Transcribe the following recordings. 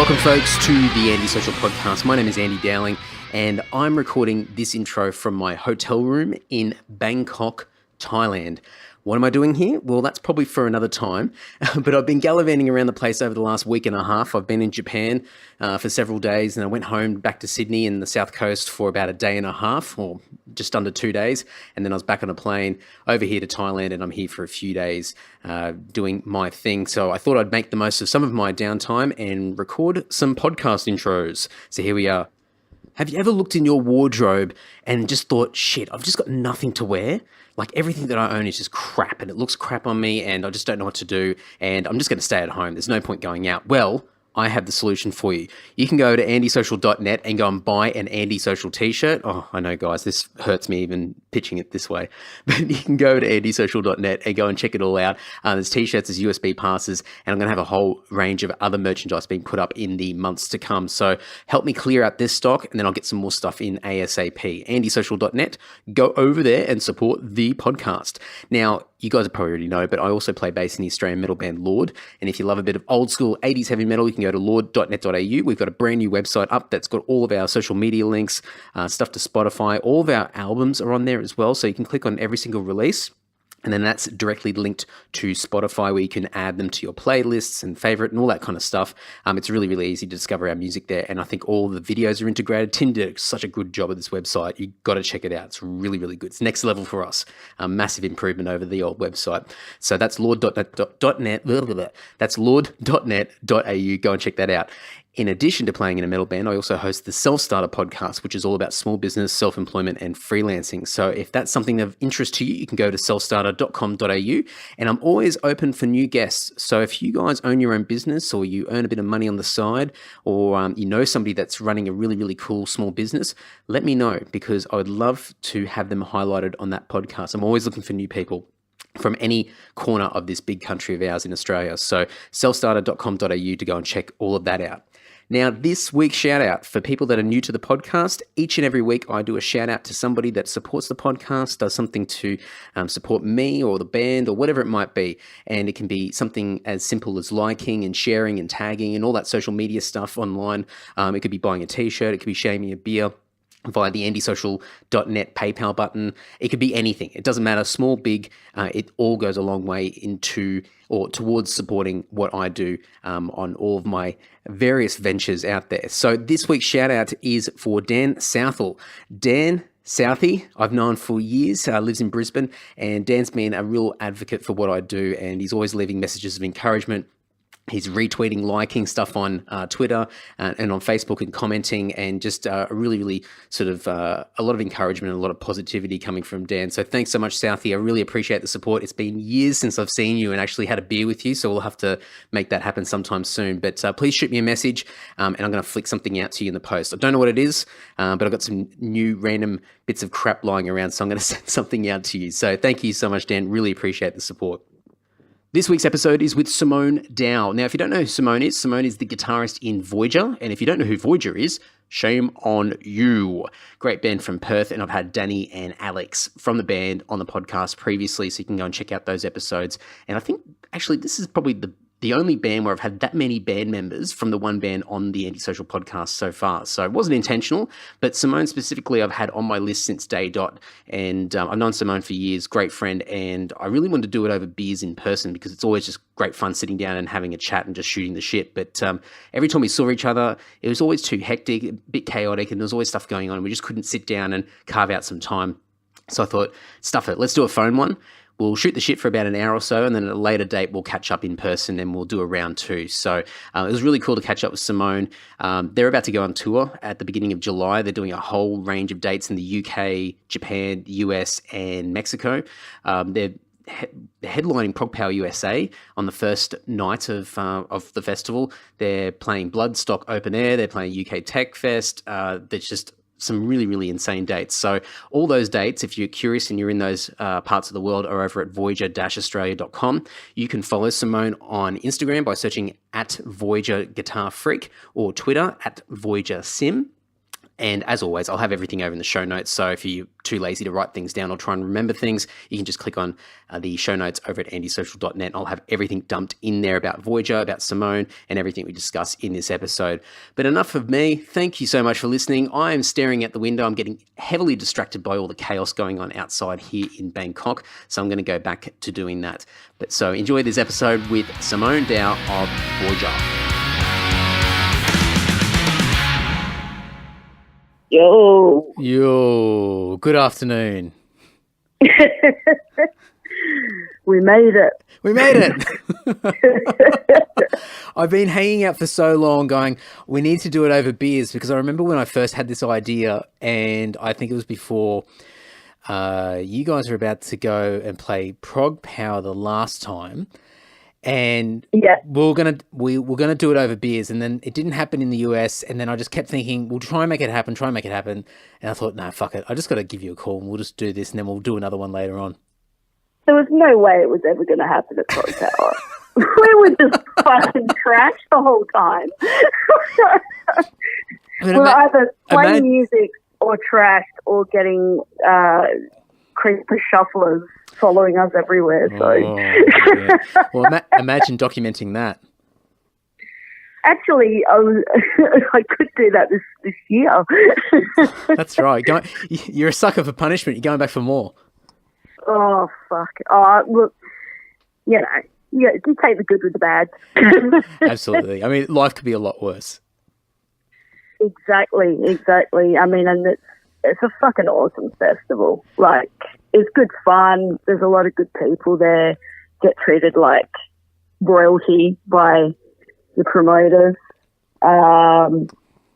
Welcome, folks, to the Andy Social Podcast. My name is Andy Dowling, and I'm recording this intro from my hotel room in Bangkok, Thailand. What am I doing here? Well, that's probably for another time, but I've been gallivanting around the place over the last week and a half. I've been in Japan for several days, and I went home back to Sydney and the South Coast for about a day and a half, or just under 2 days, and then I was back on a plane over here to Thailand, and I'm here for a few days doing my thing. So I thought I'd make the most of some of my downtime and record some podcast intros. So here we are. Have you ever looked in your wardrobe and just thought, shit, I've just got nothing to wear? Like everything that I own is just crap and it looks crap on me and I just don't know what to do and I'm just going to stay at home. There's no point going out. Well, I have the solution for you. You can go to andysocial.net and go and buy an Andy Social t-shirt. Oh, I know, guys, this hurts me even pitching it this way. But you can go to andysocial.net and go and check it all out. There's t-shirts, there's USB passes, and I'm going to have a whole range of other merchandise being put up in the months to come. So help me clear out this stock, and then I'll get some more stuff in ASAP. andysocial.net. Go over there and support the podcast. Now, you guys probably already know, but I also play bass in the Australian metal band Lord. And if you love a bit of old school 80s heavy metal, you can go to lord.net.au. We've got a brand new website up that's got all of our social media links, stuff to Spotify. All of our albums are on there as well. So you can click on every single release. And then that's directly linked to Spotify where you can add them to your playlists and favorite and all that kind of stuff. It's really, really easy to discover our music there. And I think all the videos are integrated. Tim did such a good job of this website. You got to check it out. It's really, really good. It's next level for us. Massive improvement over the old website. So that's lord.net. That's lord.net.au. Go and check that out. In addition to playing in a metal band, I also host the Self-Starter podcast, which is all about small business, self-employment, and freelancing. So if that's something of interest to you, you can go to selfstarter.com.au, and I'm always open for new guests. So if you guys own your own business or you earn a bit of money on the side or you know somebody that's running a really, really cool small business, let me know because I would love to have them highlighted on that podcast. I'm always looking for new people from any corner of this big country of ours in Australia. So selfstarter.com.au to go and check all of that out. Now, this week's shout out for people that are new to the podcast, each and every week I do a shout out to somebody that supports the podcast, does something to support me or the band or whatever it might be. And it can be something as simple as liking and sharing and tagging and all that social media stuff online. It could be buying a t-shirt, it could be sharing me a beer via the andysocial.net PayPal button. It could be anything. It doesn't matter, small, big, it all goes a long way into or towards supporting what I do on all of my various ventures out there. So this week's shout out is for Dan Southall. Dan Southie, I've known for years, lives in Brisbane, and Dan's been a real advocate for what I do, and he's always leaving messages of encouragement. He's retweeting, liking stuff on Twitter and on Facebook and commenting and just a really, really sort of a lot of encouragement and a lot of positivity coming from Dan. So thanks so much, Southie. I really appreciate the support. It's been years since I've seen you and actually had a beer with you, so we'll have to make that happen sometime soon. But please shoot me a message and I'm going to flick something out to you in the post. I don't know what it is, but I've got some new random bits of crap lying around, so I'm going to send something out to you. So thank you so much, Dan. Really appreciate the support. This week's episode is with Simone Dow. Now, if you don't know who Simone is the guitarist in Voyager. And if you don't know who Voyager is, shame on you. Great band from Perth. And I've had Danny and Alex from the band on the podcast previously, so you can go and check out those episodes. And I think, actually, this is probably the only band where I've had that many band members from the one band on the Antisocial podcast so far. So it wasn't intentional, but Simone specifically I've had on my list since day dot. And I've known Simone for years, great friend. And I really wanted to do it over beers in person because it's always just great fun sitting down and having a chat and just shooting the shit. But every time we saw each other, it was always too hectic, a bit chaotic, and there was always stuff going on. We just couldn't sit down and carve out some time. So I thought, stuff it, let's do a phone one. We'll shoot the shit for about an hour or so, and then at a later date, we'll catch up in person and we'll do a round two. So it was really cool to catch up with Simone. They're about to go on tour at the beginning of July. They're doing a whole range of dates in the UK, Japan, US, and Mexico. They're headlining Prog Power USA on the first night of the festival. They're playing Bloodstock Open Air. They're playing UK Tech Fest. There's just some really, really insane dates. So all those dates, if you're curious and you're in those parts of the world, are over at voyager-australia.com. You can follow Simone on Instagram by searching at Voyager Guitar Freak or Twitter at Voyager Sim. And as always, I'll have everything over in the show notes. So if you're too lazy to write things down or try and remember things, you can just click on the show notes over at andysocial.net. I'll have everything dumped in there about Voyager, about Simone, and everything we discuss in this episode. But enough of me. Thank you so much for listening. I am staring out the window. I'm getting heavily distracted by all the chaos going on outside here in Bangkok. So I'm going to go back to doing that. But so enjoy this episode with Simone Dow of Voyager. Yo, good afternoon. We made it. We made it. I've been hanging out for so long going, we need to do it over beers, because I remember when I first had this idea, and I think it was before you guys were about to go and play Prog Power the last time. And yeah, we were gonna do it over beers, and then it didn't happen in the US. And then I just kept thinking, we'll try and make it happen. And I thought, no, fuck it. I just got to give you a call, and we'll just do this, and then we'll do another one later on. There was no way it was ever going to happen at Pro Tower. We were just fucking trash the whole time. We're either playing music or trashed or getting creeper shufflers following us everywhere. So, yeah. Well, imagine documenting that. Actually, I could do that this year. That's right. You're a sucker for punishment. You're going back for more. Oh fuck! Oh look, you take the good with the bad. Absolutely. I mean, life could be a lot worse. Exactly. I mean, and it's a fucking awesome festival. Like, it's good fun. There's a lot of good people there. Get treated like royalty by the promoters.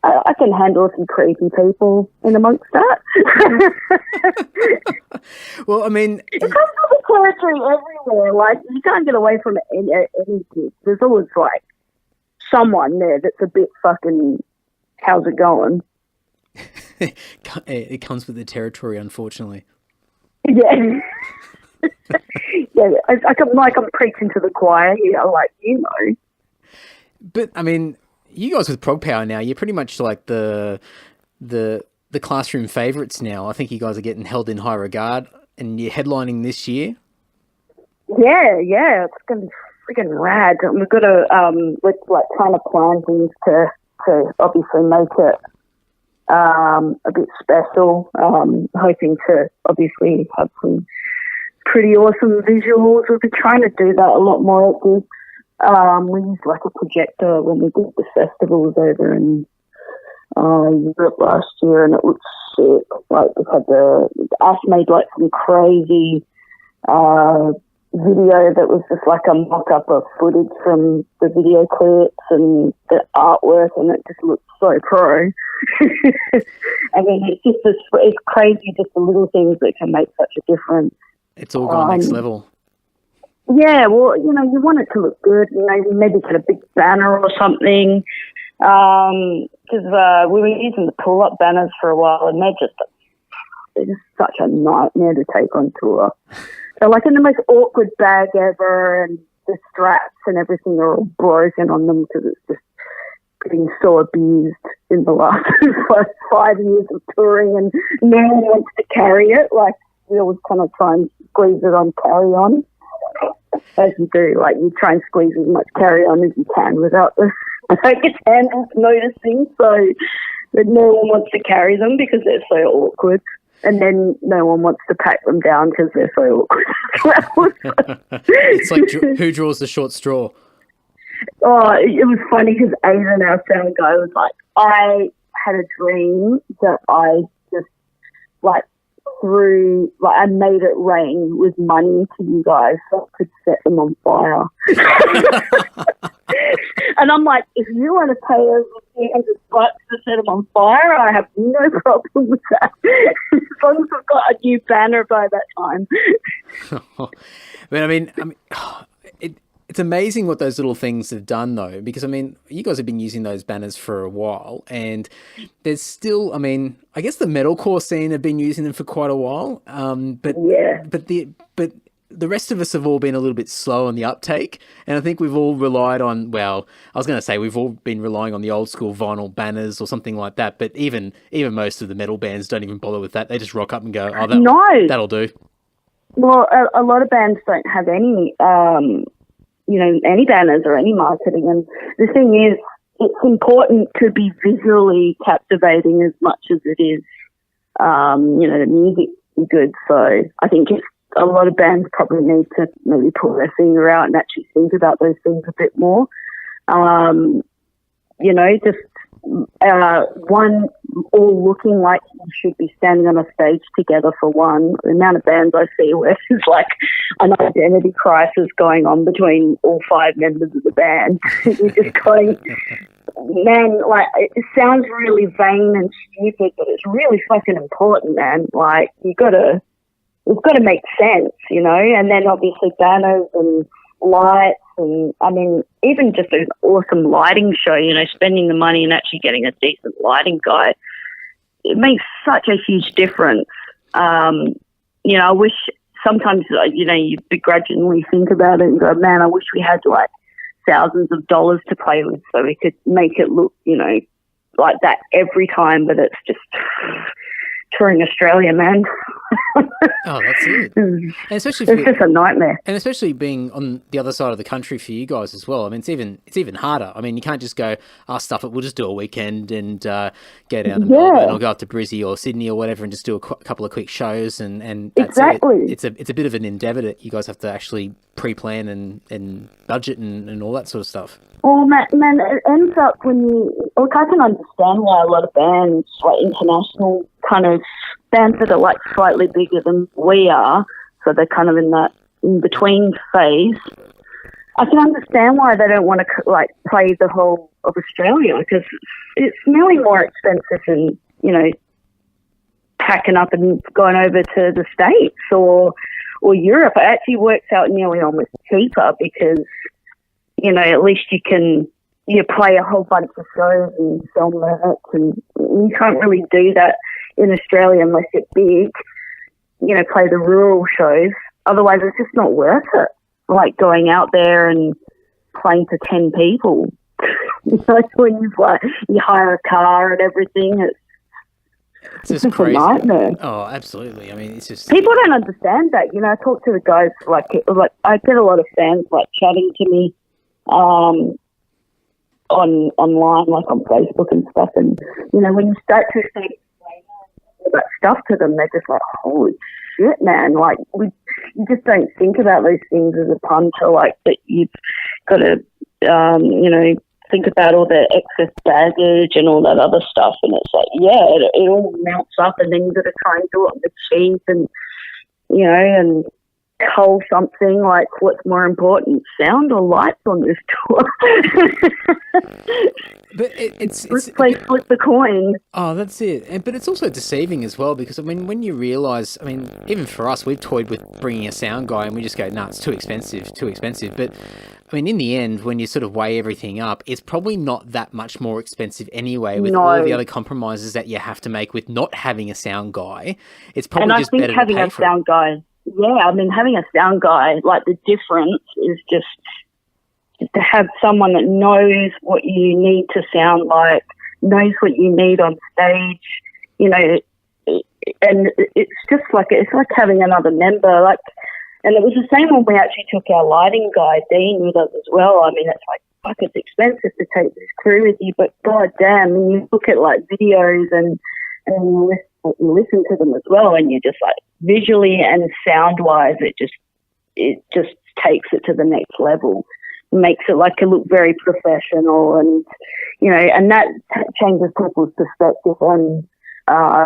I can handle some creepy people in amongst that. Well, I mean, it comes with the territory everywhere. Like, you can't get away from any gig. There's always like someone there that's a bit fucking, how's it going? It comes with the territory, unfortunately. Yeah. Yeah, I'm preaching to the choir here, like, But I mean, you guys with Prog Power now, you're pretty much like the classroom favourites now. I think you guys are getting held in high regard, and you're headlining this year. Yeah, it's gonna be freaking rad. We've got to we're like trying to plan things to obviously make it a bit special. Hoping to obviously have some pretty awesome visuals. We've been trying to do that a lot more at gigs. We used like a projector when we did the festivals over in Europe last year, and it looked sick. Like, we had us made like some crazy video that was just like a mock-up of footage from the video clips and the artwork, and it just looked so pro. I mean, it's crazy, just the little things that can make such a difference. It's all gone next level. Yeah, well, you want it to look good. Maybe get a big banner or something. Because we were using the pull-up banners for a while, and they're just such a nightmare to take on tour. They're like in the most awkward bag ever, and the straps and everything are all broken on them because it's just getting so abused in the last 5 years of touring, and no one wants to carry it. Like, we always kind of try and squeeze it on carry-on. As you do, like, you try and squeeze as much carry-on as you can without the its handles noticing, so that no one wants to carry them because they're so awkward, and then no one wants to pack them down because they're so awkward. It's like who draws the short straw? Oh, it was funny because Aidan, our sound guy, was like, I had a dream that I just like I made it rain with money to you guys so I could set them on fire. And I'm like, if you want to pay us $300 to set them on fire, I have no problem with that. As long as we've got a new banner by that time. But I mean, it's amazing what those little things have done, though, because, I mean, you guys have been using those banners for a while, and there's still, I mean, I guess the metalcore scene have been using them for quite a while, but the rest of us have all been a little bit slow on the uptake, and I think we've all relied on, well, I was going to say we've all been relying on the old school vinyl banners or something like that, but even most of the metal bands don't even bother with that. They just rock up and go, oh, that'll do. Well, a lot of bands don't have any, any banners or any marketing. And the thing is, it's important to be visually captivating as much as it is, the music is good. So I think a lot of bands probably need to maybe pull their finger out and actually think about those things a bit more. Just one all looking like you should be standing on a stage together for one. The amount of bands I see where there's like an identity crisis going on between all 5 members of the band. You're just going, man, like, it sounds really vain and stupid, but it's really fucking important, man. Like, it's got to make sense, and then obviously banners and lights, and I mean, even just an awesome lighting show, spending the money and actually getting a decent lighting guy, it makes such a huge difference. I wish sometimes, you begrudgingly think about it and go, man, I wish we had like thousands of dollars to play with so we could make it look, like that every time, but it's just touring Australia, man. Oh, that's it. And especially it's just a nightmare. And especially being on the other side of the country for you guys as well. I mean, it's even harder. I mean, you can't just go, stuff it, we'll just do a weekend and go down to Melbourne or go up to Brisbane or Sydney or whatever and just do a couple of quick shows and that's exactly. It's a bit of an endeavour that you guys have to actually pre-plan and budget and all that sort of stuff. Well, man, it ends up when I can understand why a lot of bands, like international kind of bands that are like slightly bigger than we are, so they're kind of in that in-between phase. I can understand why they don't want to like play the whole of Australia, because it's nearly more expensive than, packing up and going over to the States or Europe. It actually works out nearly almost cheaper because, at least you play a whole bunch of shows and sell merch, and you can't really do that in Australia unless you're big, play the rural shows. Otherwise, it's just not worth it. Like going out there and playing to 10 people. When you hire a car and everything, it's just crazy. A nightmare. Oh, absolutely. I mean, it's just people don't understand that. I talk to the guys like I get a lot of fans like chatting to me online, like on Facebook and stuff, and when you start to say that stuff to them, they're just like, holy shit, man, like you just don't think about those things as a punter, like that you've got to think about all the excess baggage and all that other stuff, and it's like, it all mounts up, and then you've got to try and do it on the cheap, and and cull something. Like, what's more important, sound or lights on this tour? But it's flip the coin. Oh, that's it. But it's also deceiving as well, because I mean, when you realise, I mean, even for us, we've toyed with bringing a sound guy, and we just go, no, it's too expensive. But I mean, in the end, when you sort of weigh everything up, it's probably not that much more expensive anyway. With all the other compromises that you have to make with not having a sound guy, it's probably just better to pay for it. And I think having a sound guy. Yeah, I mean, having a sound guy, like, the difference is just to have someone that knows what you need to sound like, knows what you need on stage, and it's just like, it's like having another member. Like, and it was the same when we actually took our lighting guy, Dean, with us as well. I mean, it's like, fuck, it's expensive to take this crew with you, but god damn, when you look at like videos and you listen to them as well, and you're just like, visually and sound wise, it just takes it to the next level, makes it like it look very professional, and and that changes people's perspective on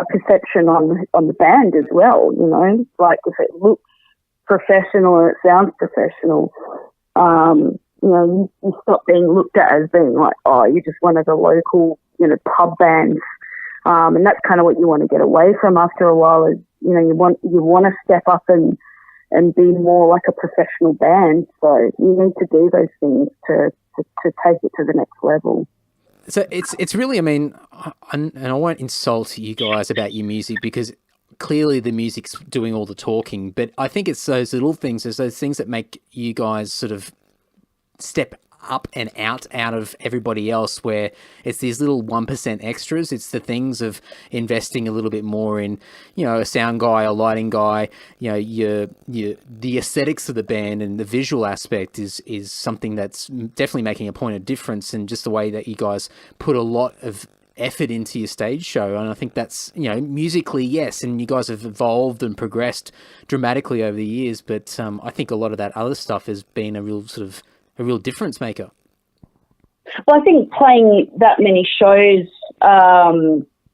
perception on the band as well. Like, if it looks professional and it sounds professional, you stop being looked at as being like, oh, you're just one of the local pub bands. And that's kind of what you want to get away from after a while, is, you want to step up and be more like a professional band. So you need to do those things to take it to the next level. So it's really, I mean, and I won't insult you guys about your music, because clearly the music's doing all the talking, but I think it's those little things, it's those things that make you guys sort of step up and out of everybody else, where it's these little 1% extras. It's the things of investing a little bit more in, a sound guy, a lighting guy, the aesthetics of the band and the visual aspect is something that's definitely making a point of difference, and just the way that you guys put a lot of effort into your stage show. And I think that's, musically, yes, and you guys have evolved and progressed dramatically over the years, but I think a lot of that other stuff has been a real difference maker. Well, I think playing that many shows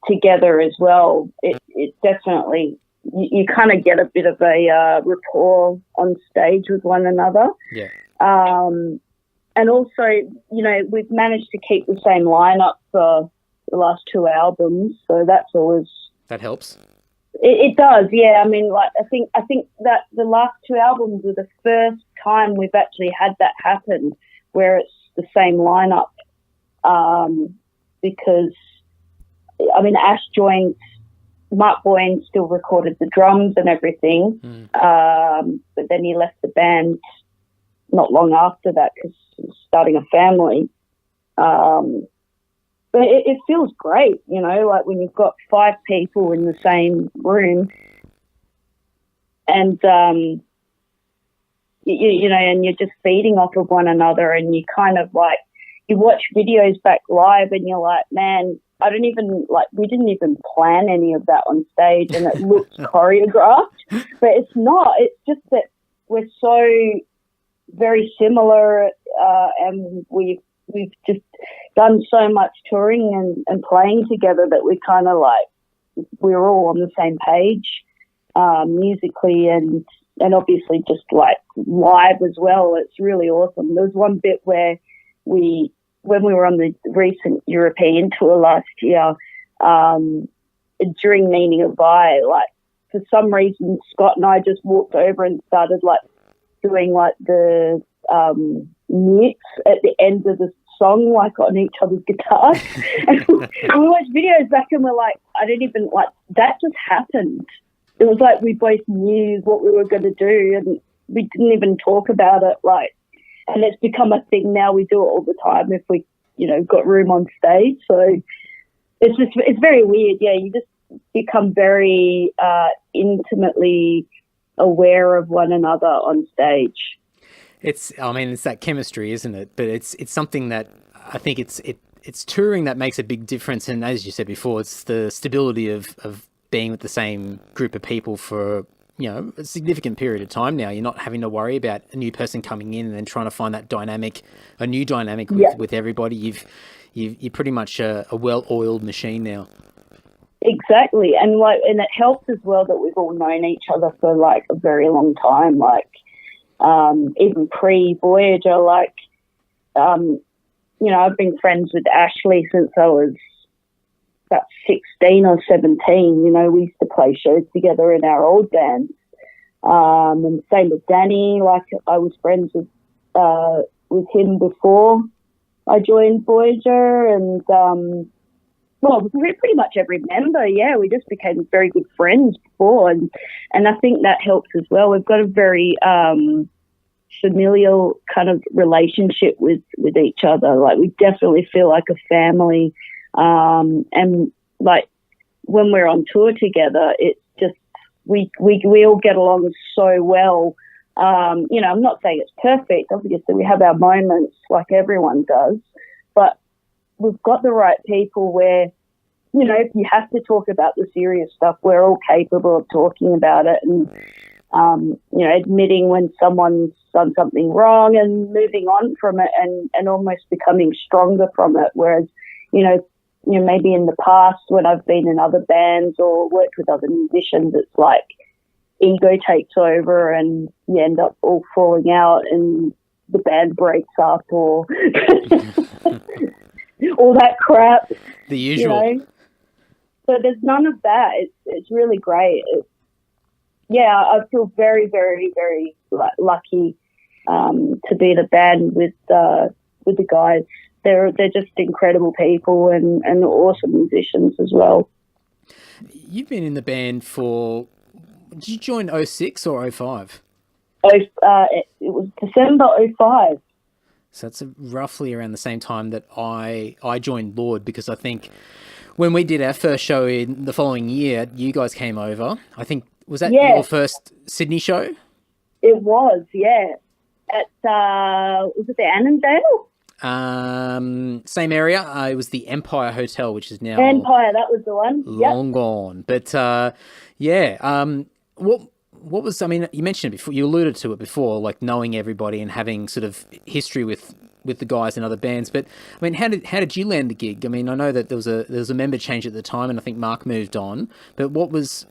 together as well, it definitely, you kind of get a bit of a rapport on stage with one another. Yeah. And also, we've managed to keep the same lineup for the last 2 albums, so that's always... That helps. It does, yeah. I mean, like, I think that the last 2 albums are the first time we've actually had that happen, where it's the same lineup. Because, I mean, Ash joined, Mark Boyne still recorded the drums and everything, but then he left the band not long after that because he was starting a family. But it feels great, like when you've got 5 people in the same room and, and you're just feeding off of one another, and you kind of like, you watch videos back live and you're like, man, we didn't even plan any of that on stage, and it looks choreographed, but it's not. It's just that we're so very similar, and we've just done so much touring and playing together that we kind of like, we're all on the same page, musically and obviously just like live as well. It's really awesome. There was one bit where when we were on the recent European tour last year, during Meaning of I, like for some reason Scott and I just walked over and started like doing like the mutes at the end of the song, like on each other's guitars. And we watch videos back and we're like, I didn't even like, that just happened. It was like we both knew what we were going to do, and we didn't even talk about it. Like, and it's become a thing now. We do it all the time if we, got room on stage. So it's very weird. Yeah, you just become very intimately aware of one another on stage. It's that chemistry, isn't it? But it's something that I think it's touring that makes a big difference. And as you said before, it's the stability of being with the same group of people for, a significant period of time now. You're not having to worry about a new person coming in and then trying to find that a new dynamic with everybody. You're pretty much a well-oiled machine now. Exactly. And it helps as well that we've all known each other for like a very long time. Like, even pre-Voyager, like, I've been friends with Ashley since I was about 16 or 17. We used to play shows together in our old bands. And same with Danny, like I was friends with him before I joined Voyager, and pretty much every member, we just became very good friends before, and I think that helps as well. We've got a very familial kind of relationship with each other. Like, we definitely feel like a family, and like when we're on tour together, it's just we all get along so well. I'm not saying it's perfect. Obviously, we have our moments like everyone does, but we've got the right people where, if you have to talk about the serious stuff, we're all capable of talking about it and, admitting when someone's done something wrong and moving on from it and almost becoming stronger from it. Whereas, maybe in the past when I've been in other bands or worked with other musicians, it's like ego takes over and you end up all falling out and the band breaks up or all that crap. The usual. So there's none of that. It's really great. I feel very, very, very lucky to be in a band with the guys. They're just incredible people and awesome musicians as well. You've been in the band for, did you join '06 or '05? It was December '05. So that's roughly around the same time that I joined Lord, because I think when we did our first show in the following year, you guys came over. I think, was that your first Sydney show? It was, yeah. At, was it the Annandale? Same area. It was the Empire Hotel, which is now Empire, that was the one. Long gone. But what was, I mean, you mentioned it before, you alluded to it before, like knowing everybody and having sort of history with the guys in other bands. But I mean, how did you land the gig? I mean, I know that there was a member change at the time, and I think Mark moved on. But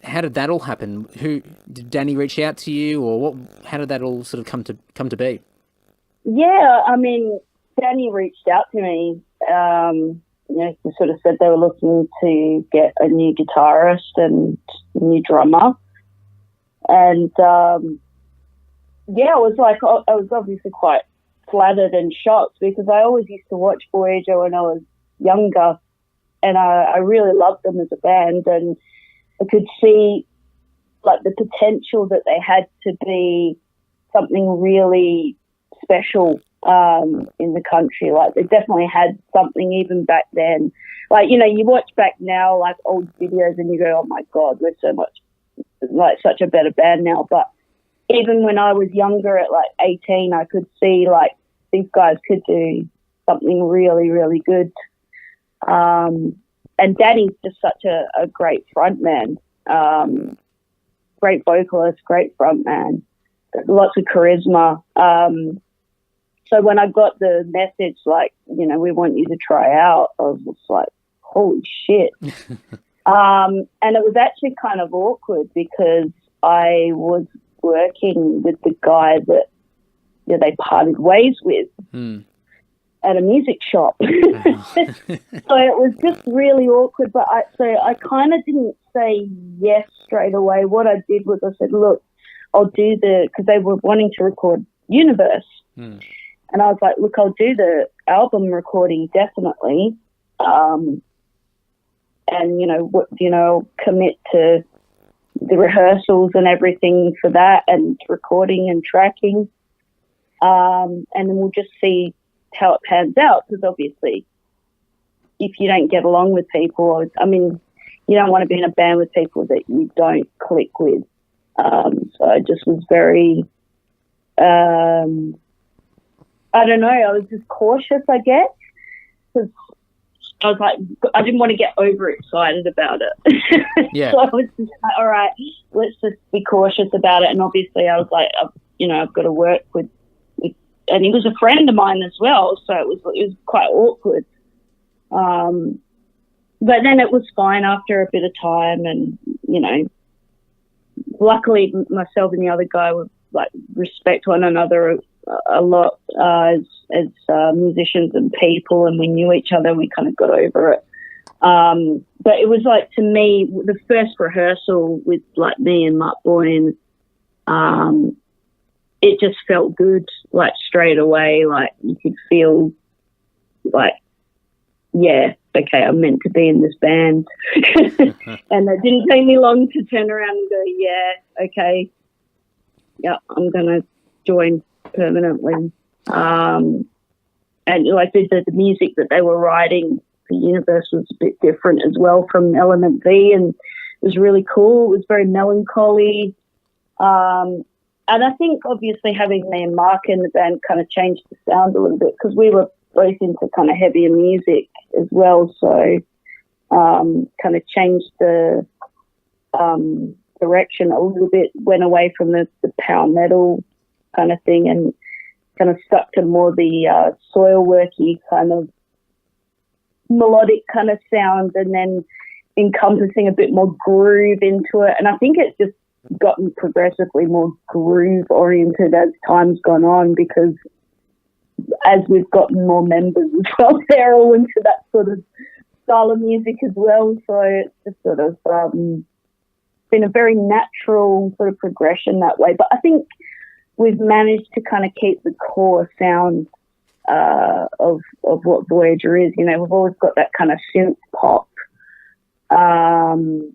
how did that all happen? Who did Danny reach out to you, or how did that all sort of come to be? Yeah, I mean, Danny reached out to me. He sort of said they were looking to get a new guitarist and a new drummer. And, I was obviously quite flattered and shocked, because I always used to watch Voyager when I was younger, and I really loved them as a band, and I could see, like, the potential that they had to be something really special in the country. Like, they definitely had something even back then. Like, you watch back now, like, old videos, and you go, oh, my God, we're so much, like, such a better band now. But even when I was younger, at like 18, I could see, like, these guys could do something really, really good. And Danny's just such a great frontman, great vocalist, great frontman, lots of charisma. So when I got the message, like, we want you to try out, I was just like, holy shit. And it was actually kind of awkward, because I was working with the guy that they parted ways with at a music shop. So it was just really awkward. But I kind of didn't say yes straight away. What I did was I said, look, I'll do because they were wanting to record Universe. And I was like, look, I'll do the album recording, definitely. And, commit to the rehearsals and everything for that, and recording and tracking. And then we'll just see how it pans out, because obviously if you don't get along with people, I mean, you don't want to be in a band with people that you don't click with. So I just was very, I don't know, I was just cautious, I guess, because I was like, I didn't want to get overexcited about it. Yeah. So I was just like, all right, let's just be cautious about it. And obviously I was like, I've got to work with, and he was a friend of mine as well, so it was quite awkward. But then it was fine after a bit of time, and, luckily myself and the other guy would, like, respect one another a lot as musicians and people, and we knew each other, and we kind of got over it. But it was like, to me, the first rehearsal with, like, me and Mark Boyne, it just felt good, like, straight away. Like, you could feel like, yeah, okay, I'm meant to be in this band. And it didn't take me long to turn around and go, yeah, okay, yeah, I'm going to join permanently. And, like, the music that they were writing for Universe was a bit different as well from Element V, and it was really cool. It was very melancholy. And I think, obviously, having me and Mark in the band kind of changed the sound a little bit, because we were both into kind of heavier music as well. So kind of changed the direction a little bit, went away from the power metal kind of thing, and kind of stuck to more the soil worky kind of melodic kind of sound, and then encompassing a bit more groove into it. And I think it's just gotten progressively more groove oriented as time's gone on, because as we've gotten more members as well, they're all into that sort of style of music as well. So it's just sort of been a very natural sort of progression that way. But I think we've managed to kind of keep the core sound of what Voyager is. We've always got that kind of synth pop sound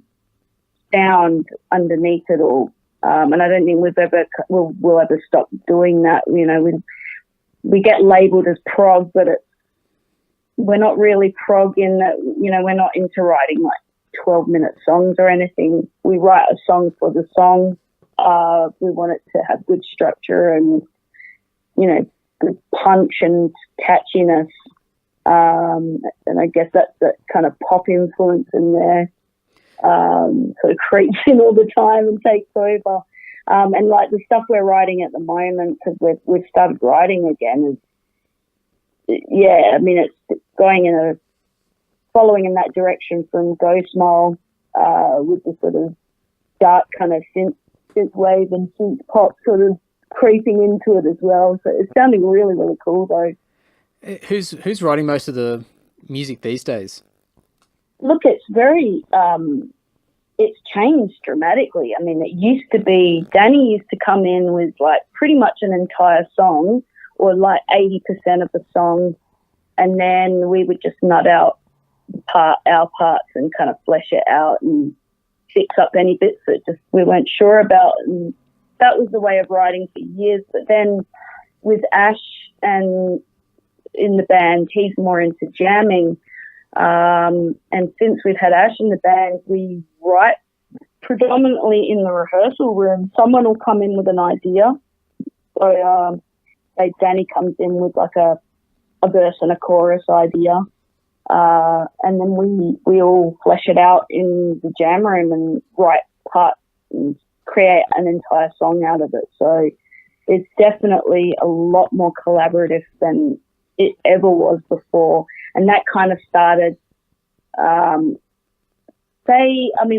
underneath it all. And I don't think we'll ever stop doing that. You know, we get labelled as prog, but we're not really prog in that, you know, we're not into writing like 12-minute songs or anything. We write a song for the song. We want it to have good structure and, you know, good punch and catchiness. And I guess that's that kind of pop influence in there. Sort of creeps in all the time and takes over. And like the stuff we're writing at the moment, because we've started writing again, I mean, it's going following in that direction from Ghost Mile, with the sort of dark kind of synth wave and synth pop sort of creeping into it as well. So it's sounding really, really cool though. Who's writing most of the music these days? Look, it's very, it's changed dramatically. I mean, it used to be, Danny used to come in with like pretty much an entire song or like 80% of the song, and then we would just nut out our parts and kind of flesh it out and fix up any bits that just we weren't sure about. And that was the way of writing for years. But then with Ash and in the band, he's more into jamming. And since we've had Ash in the band, we write predominantly in the rehearsal room. Someone will come in with an idea. So say Danny comes in with like a verse and a chorus idea. And then we all flesh it out in the jam room and write parts and create an entire song out of it. So it's definitely a lot more collaborative than it ever was before. And that kind of started,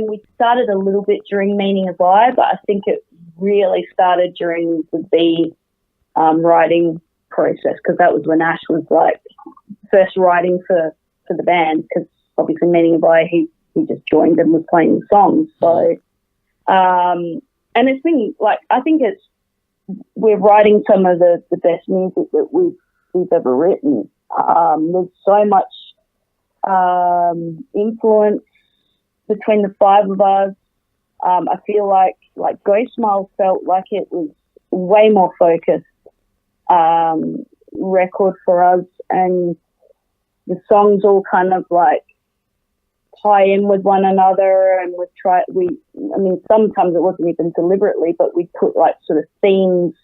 we started a little bit during Meaning of I, but I think it really started during the B writing process, because that was when Ash was like first writing for the band, because obviously Meaning of I, he just joined and was playing songs. So, and it's been like, I think we're writing some of the best music that we've ever written. There's so much influence between the five of us. I feel like Ghost Mile felt like it was way more focused record for us, and the songs all kind of like tie in with one another, and sometimes it wasn't even deliberately, but we put like sort of themes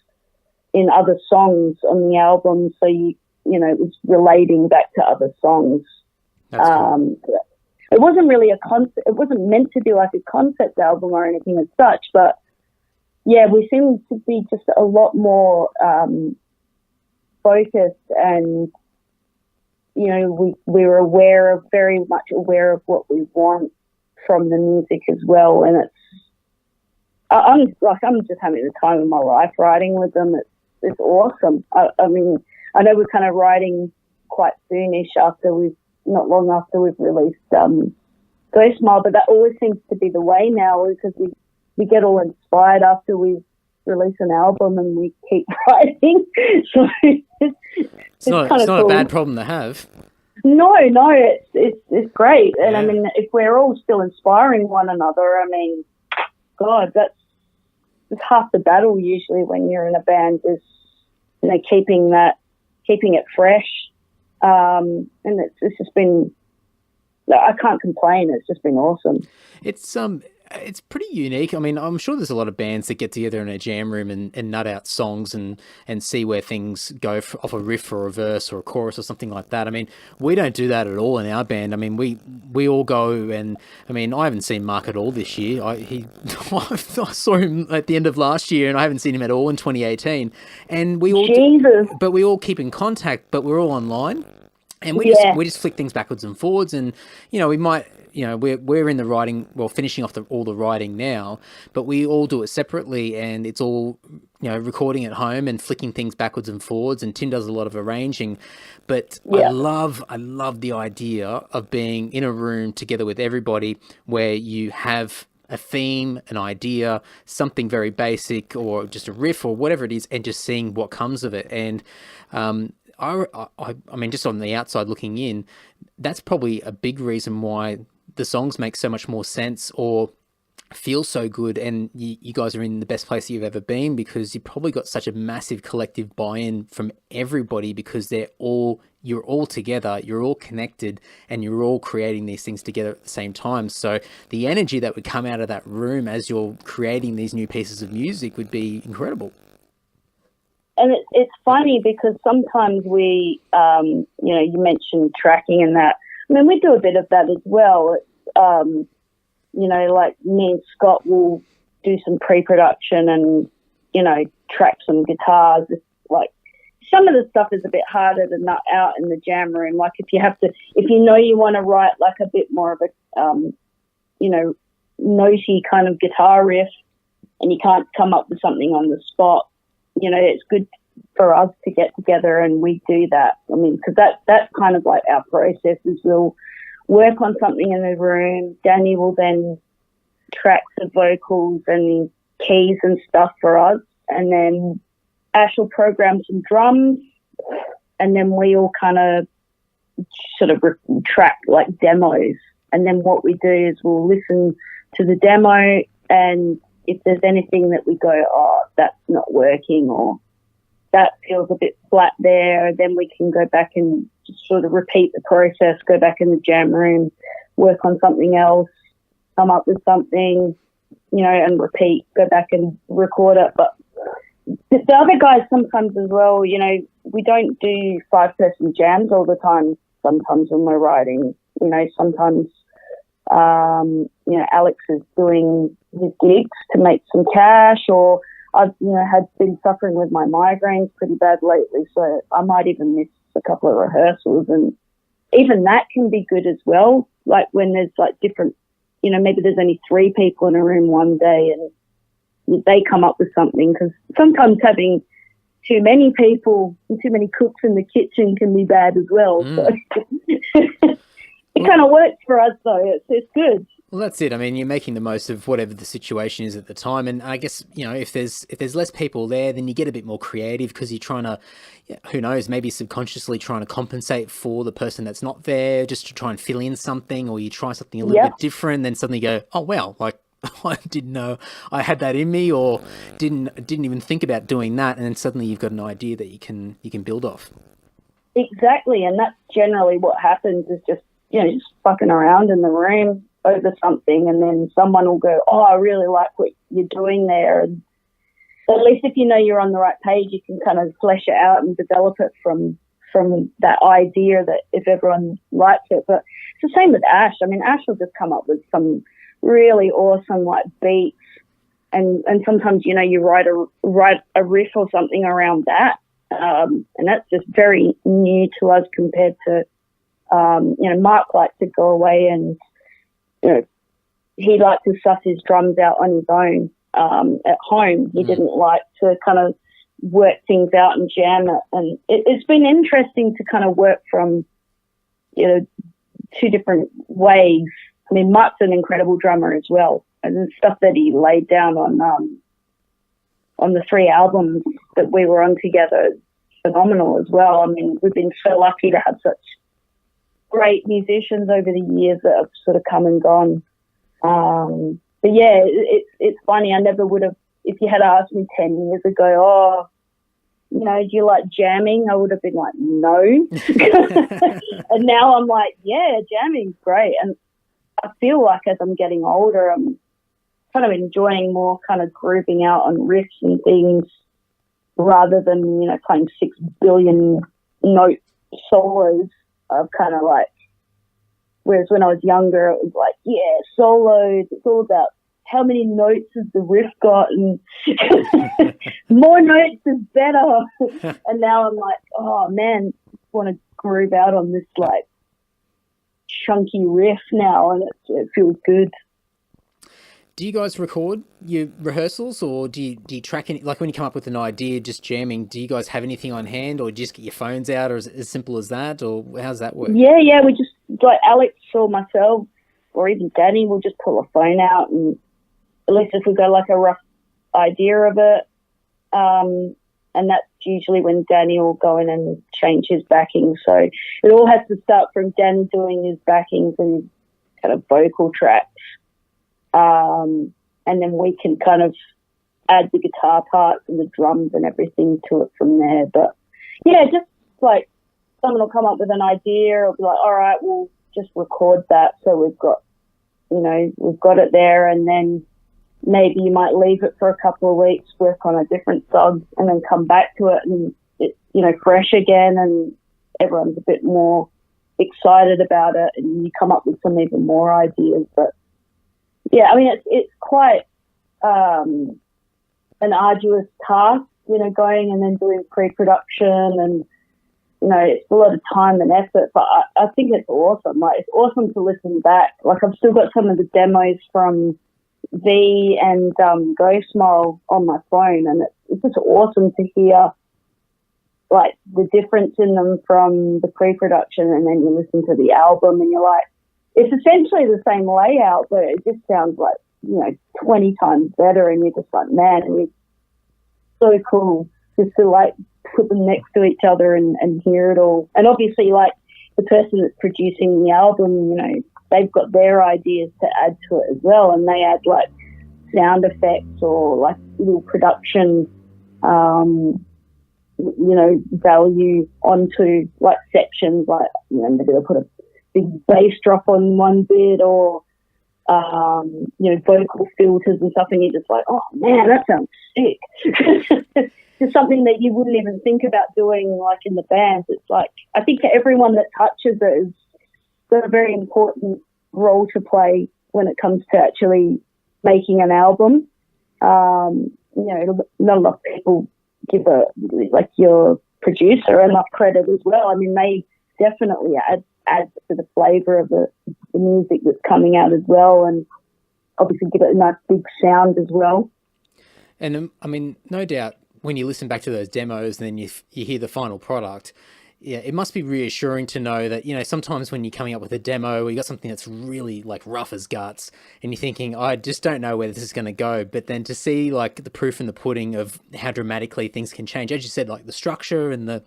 in other songs on the album, so you know, it was relating back to other songs. That's cool. It wasn't really a concept. It wasn't meant to be like a concept album or anything as such, but yeah, we seemed to be just a lot more focused, and you know, we were very much aware of what we want from the music as well. And I'm just having the time of my life writing with them. It's awesome. I mean, I know we're kind of writing quite soonish not long after we've released Ghost Mile, but that always seems to be the way now, because we get all inspired after we release an album and we keep writing. So it's not cool. a bad problem to have. No, it's great. And yeah. I mean, if we're all still inspiring one another, I mean, God, that's half the battle usually when you're in a band, is, you know, keeping it fresh. And it's just been, I can't complain. It's just been awesome. It's pretty unique. I mean, I'm sure there's a lot of bands that get together in a jam room and nut out songs and see where things go off a riff or a verse or a chorus or something like that. I mean, we don't do that at all in our band. I mean, we all go, and I mean, I haven't seen Mark at all this year. I saw him at the end of last year, and I haven't seen him at all in 2018. And we all keep in contact, but we're all online. And we just flick things backwards and forwards, and you know, we might, you know, we're in the writing, well, finishing off all the writing now, but we all do it separately, and it's all, you know, recording at home and flicking things backwards and forwards. And Tim does a lot of arranging, but I love the idea of being in a room together with everybody, where you have a theme, an idea, something very basic, or just a riff or whatever it is, and just seeing what comes of it. And I mean, just on the outside looking in, that's probably a big reason why the songs make so much more sense or feel so good, and you guys are in the best place you've ever been because you probably got such a massive collective buy-in from everybody because you're all together, you're all connected, and you're all creating these things together at the same time. So the energy that would come out of that room as you're creating these new pieces of music would be incredible. And it's funny because sometimes we, you mentioned tracking and that. I mean, we do a bit of that as well. It's, like me and Scott will do some pre-production and, track some guitars. It's like some of the stuff is a bit harder to nut out in the jam room. Like if you want to write like a bit more of a, notey kind of guitar riff and you can't come up with something on the spot, it's good for us to get together and we do that. I mean, because that's kind of like our process is we'll work on something in the room. Danny will then track the vocals and keys and stuff for us. And then Ash will program some drums. And then we all kind of sort of track like demos. And then what we do is we'll listen to the demo and if there's anything that we go, oh, that's not working or that feels a bit flat there, then we can go back and just sort of repeat the process, go back in the jam room, work on something else, come up with something, and repeat, go back and record it. But the other guys sometimes as well, we don't do 5-person jams all the time. Sometimes when we're writing, sometimes, Alex is doing his gigs to make some cash or I've, had been suffering with my migraines pretty bad lately, so I might even miss a couple of rehearsals, and even that can be good as well. Like when there's like different, maybe there's only 3 people in a room one day, and they come up with something because sometimes having too many people and too many cooks in the kitchen can be bad as well. So it kind of works for us, though. It's good. Well, that's it. I mean, you're making the most of whatever the situation is at the time. And I guess, if there's less people there, then you get a bit more creative because you're trying to, who knows, maybe subconsciously trying to compensate for the person that's not there just to try and fill in something, or you try something a little bit different, then suddenly go, oh, wow, like I didn't know I had that in me or didn't even think about doing that. And then suddenly you've got an idea that you can build off. Exactly. And that's generally what happens is just fucking around in the room over something, and then someone will go, oh, I really like what you're doing there. And at least if you're on the right page, you can kind of flesh it out and develop it from that idea that if everyone likes it. But it's the same with Ash. I mean, Ash will just come up with some really awesome like beats, and sometimes you write a riff or something around that, and that's just very new to us compared to Mark liked to go away and he liked to suss his drums out on his own at home. He didn't like to kind of work things out and jam it. And it's been interesting to kind of work from, 2 different ways. I mean, Mark's an incredible drummer as well. And the stuff that he laid down on the 3 albums that we were on together is phenomenal as well. I mean, we've been so lucky to have such great musicians over the years that have sort of come and gone. But yeah, it's funny. I never would have, if you had asked me 10 years ago, do you like jamming? I would have been like, no. And now I'm like, yeah, jamming's great. And I feel like as I'm getting older, I'm kind of enjoying more kind of grooving out on riffs and things rather than, playing 6 billion note solos. I've kind of like, whereas when I was younger, it was like, yeah, solos, it's all about how many notes has the riff got, and more notes is better. And now I'm like, oh man, I want to groove out on this like chunky riff now, and it feels good. Do you guys record your rehearsals, or do you track any, like when you come up with an idea, just jamming, do you guys have anything on hand, or just get your phones out, or is it as simple as that, or how's that work? Yeah, we just, like Alex or myself, or even Danny, will just pull a phone out, and at least if we've got like a rough idea of it, and that's usually when Danny will go in and change his backing. So it all has to start from Danny doing his backings and kind of vocal tracks. And then we can kind of add the guitar parts and the drums and everything to it from there. But yeah, just like someone will come up with an idea or be like, all right, we'll just record that. So we've got it there, and then maybe you might leave it for a couple of weeks, work on a different song, and then come back to it and it's, fresh again, and everyone's a bit more excited about it, and you come up with some even more ideas. But yeah, I mean, it's quite an arduous task, going and then doing pre-production, and it's a lot of time and effort, but I think it's awesome. Like, it's awesome to listen back. Like, I've still got some of the demos from V and Go Smile on my phone, and it's just awesome to hear like the difference in them from the pre-production, and then you listen to the album and you're like, it's essentially the same layout, but it just sounds like 20 times better, and you're just like, man, and it's so cool just to like put them next to each other and hear it all. And obviously, like, the person that's producing the album, they've got their ideas to add to it as well, and they add like sound effects or like little production value onto like sections, like maybe they'll put a big bass drop on one bit, or vocal filters and stuff, and you're just like, oh man, that sounds sick. Just something that you wouldn't even think about doing, like in the band. It's like, I think everyone that touches it has got a very important role to play when it comes to actually making an album. Not a lot of people give your producer enough credit as well. I mean, they definitely add to the flavour of the music that's coming out as well, and obviously give it a nice big sound as well. And I mean, no doubt, when you listen back to those demos and then you hear the final product, yeah, it must be reassuring to know that, sometimes when you're coming up with a demo or you got something that's really like rough as guts and you're thinking, I just don't know where this is going to go. But then to see like the proof in the pudding of how dramatically things can change, as you said, like the structure and the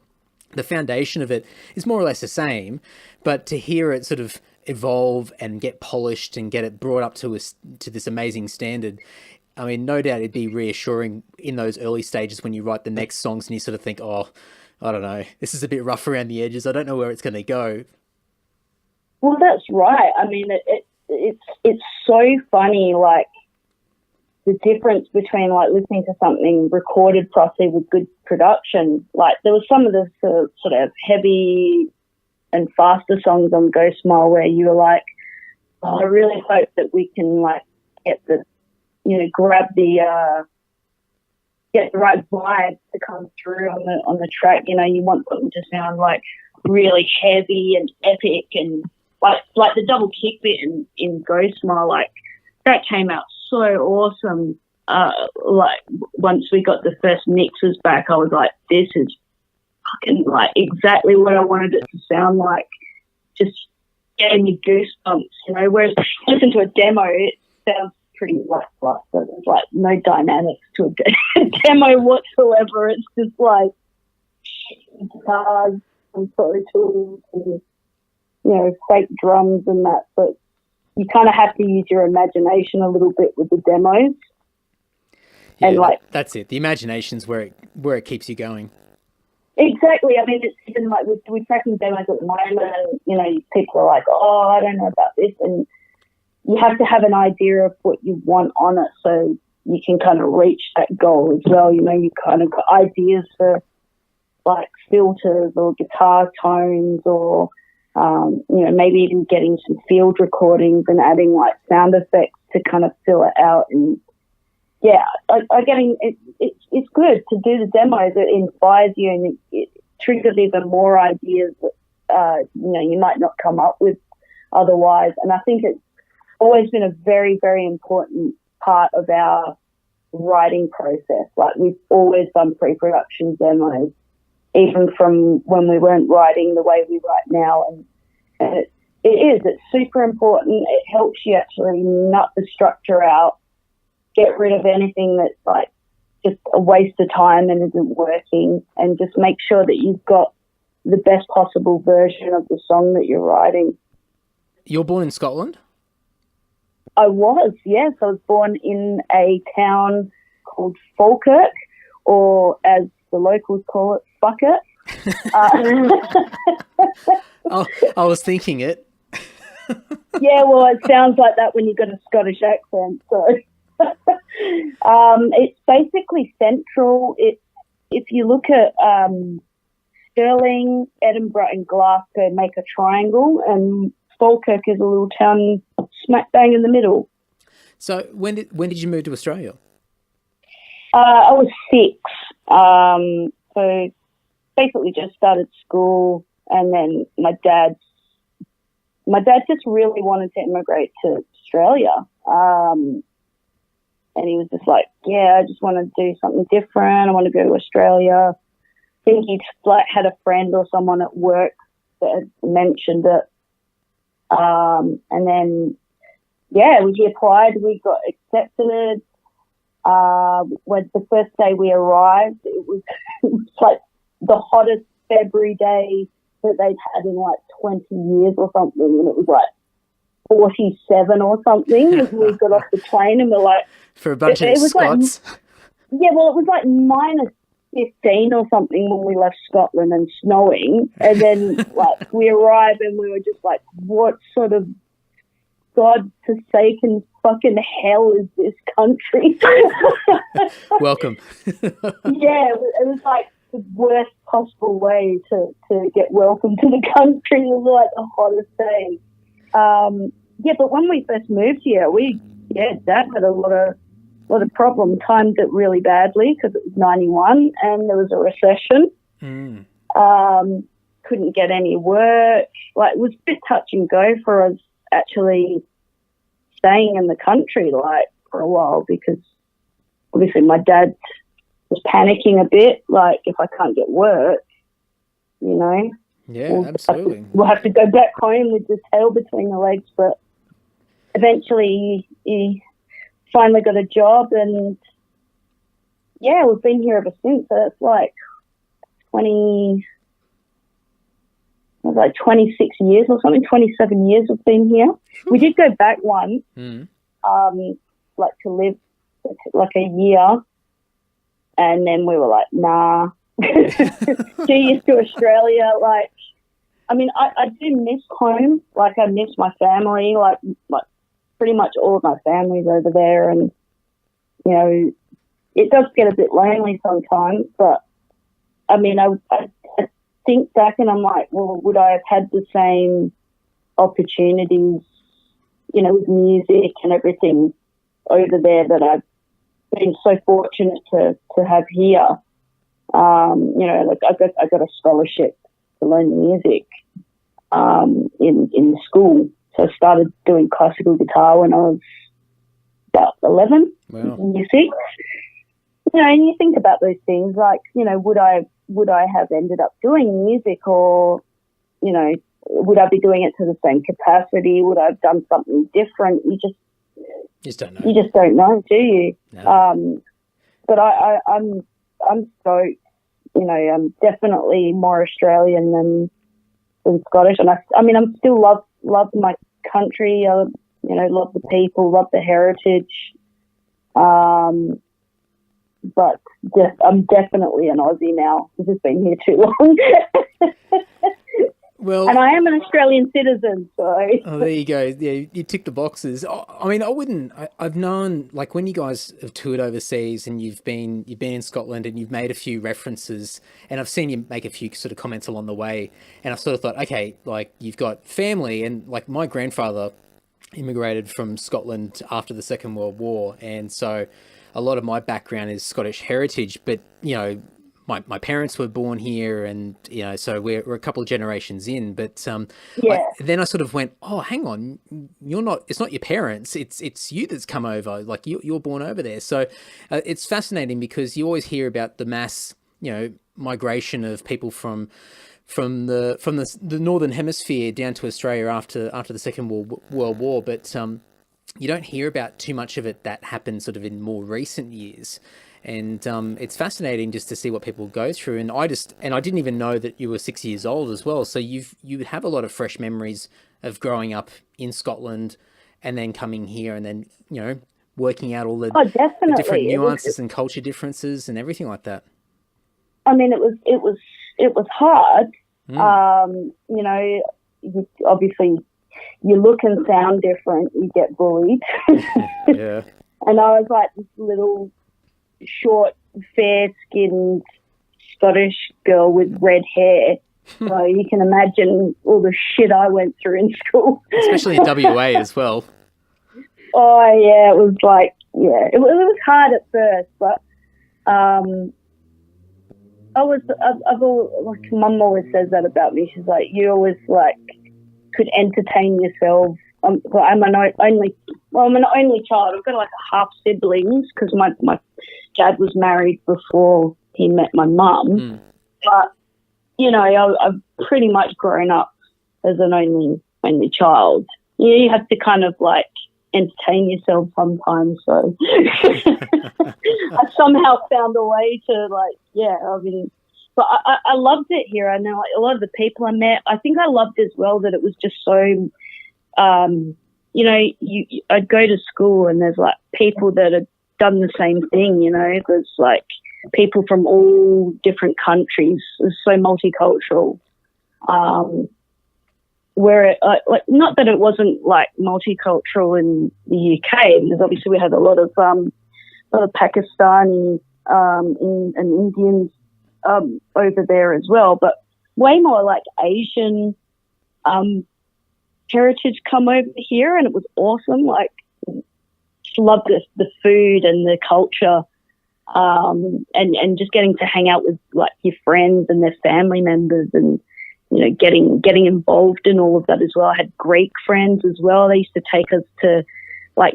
foundation of it is more or less the same, but to hear it sort of evolve and get polished and get it brought up to this amazing standard, I mean, no doubt it'd be reassuring in those early stages when you write the next songs and you sort of think, oh, I don't know, this is a bit rough around the edges. I don't know where it's going to go. Well, that's right. I mean, it's so funny, like, the difference between, like, listening to something recorded properly with good production. Like, there was some of the sort of heavy and faster songs on Go Smile where you were like, oh, I really hope that we can, like, get the right vibe to come through on the track. You want something to sound like really heavy and epic, and like the double kick bit in Go Smile, like that came out so awesome. Like once we got the first mixes back, I was like, this is fucking like exactly what I wanted it to sound like. Just gave me goosebumps, whereas listen to a demo, it sounds pretty lackluster. There's like no dynamics to a demo whatsoever. It's just like guitars and Pro Tools and fake drums and that. But you kind of have to use your imagination a little bit with the demos. Yeah, and like that's it. The imagination's where it keeps you going. Exactly. I mean, it's even like we're tracking demos at the moment, and people are like, "Oh, I don't know about this," and you have to have an idea of what you want on it so you can kind of reach that goal as well. You kind of got ideas for like filters or guitar tones or, maybe even getting some field recordings and adding like sound effects to kind of fill it out. And yeah, it's good to do the demos. It inspires you and it triggers even more ideas that, you might not come up with otherwise. And I think it's always been a very, very important part of our writing process. Like, we've always done pre-production demos, even from when we weren't writing the way we write now. And it's super important. It helps you actually nut the structure out, get rid of anything that's like just a waste of time and isn't working, and just make sure that you've got the best possible version of the song that you're writing. You're born in Scotland? I was, yes. I was born in a town called Falkirk, or as the locals call it, Bucket. Oh, I was thinking it. Yeah, well, it sounds like that when you've got a Scottish accent. So it's basically central. If you look at Stirling, Edinburgh and Glasgow make a triangle, and Falkirk is a little town smack bang in the middle. So when did you move to Australia? I was 6. So basically just started school, and then my dad just really wanted to immigrate to Australia. And he was just like, yeah, I just want to do something different. I want to go to Australia. I think he'd had a friend or someone at work that had mentioned it. And then, yeah, we applied. We got accepted. When the first day we arrived, it was like the hottest February day that they'd had in like 20 years or something, and it was like 47 or something as we got off the plane, and we're like, for a bunch of Scots. Like, yeah, well, it was like minus 15 or something when we left Scotland and snowing, and then like we arrived and we were just like, what sort of God-forsaken fucking hell is this country? Welcome. Yeah, it was like the worst possible way to get welcome to the country. It was like the hottest day. Yeah, but when we first moved here, Dad had a lot of problems. Timed it really badly because it was 91 and there was a recession. Couldn't get any work. Like, it was a bit touch and go for us actually staying in the country like for a while, because obviously my dad was panicking a bit, like, if I can't get work, you know. Yeah, absolutely. We'll have to go back home with the tail between the legs. But eventually he finally got a job, and yeah, we've been here ever since. So it's like 26 years or something, 27 years we've been here. We did go back once, like to live like a year, and then we were like, nah. Too used to Australia. Like, I mean, I do miss home. Like, I miss my family. Like pretty much all of my family's over there, and you know, it does get a bit lonely sometimes. But I mean, I think back and I'm like, well, would I have had the same opportunities, you know, with music and everything over there that I've been so fortunate to have here? You know, like I got a scholarship to learn music in school. So I started doing classical guitar when I was about 11, year 6. You know, and you think about those things, like, you know, would I have ended up doing music, or, you know, would I be doing it to the same capacity? Would I have done something different? You just don't know. You just don't know, do you? No. But I'm stoked. You know, I'm definitely more Australian than Scottish, and I mean, I'm still love my country. I, you know, love the people, love the heritage. But I'm definitely an Aussie now. I've just been here too long. Well, and I am an Australian citizen, so. Oh, there you go. Yeah, you tick the boxes. I mean, I've known, like, when you guys have toured overseas and you've been in Scotland and you've made a few references, and I've seen you make a few sort of comments along the way, and I sort of thought, okay, like, you've got family, and like my grandfather immigrated from Scotland after the Second World War, and so a lot of my background is Scottish heritage, but, you know, my parents were born here, and, you know, so we're a couple of generations in, but then I sort of went, oh, hang on, it's not your parents, it's you that's come over, like you're born over there. So it's fascinating because you always hear about the mass, you know, migration of people from the northern hemisphere down to Australia after the Second World War, but you don't hear about too much of it that happened sort of in more recent years. And it's fascinating just to see what people go through. And I didn't even know that you were 6 years old as well. So you have a lot of fresh memories of growing up in Scotland and then coming here and then, working out all the, Oh, the different definitely. nuances and culture differences and everything like that? I mean, it was hard. Obviously you look and sound different, you get bullied. Yeah. And I was like this little short, fair-skinned Scottish girl with red hair. So you can imagine all the shit I went through in school. Especially in WA as well. Oh, yeah, it was like, it was hard at first, but Mum always says that about me. She's like, you always could entertain yourself. I'm an only child. I've got like a half siblings because my dad was married before he met my mum. But I've pretty much grown up as an only child. You have to kind of entertain yourself sometimes. So I somehow found a way to but I loved it here. I know a lot of the people I met. I think I loved as well that it was just so, I'd go to school and there's people that had done the same thing, there's people from all different countries. It's so multicultural. Where not that it wasn't multicultural in the UK, because obviously we had a lot of Pakistani and Indians over there as well, but way more Asian heritage come over here, and it was awesome. Just loved the food and the culture, and just getting to hang out with your friends and their family members, and getting involved in all of that as well. I had Greek friends as well. They used to take us to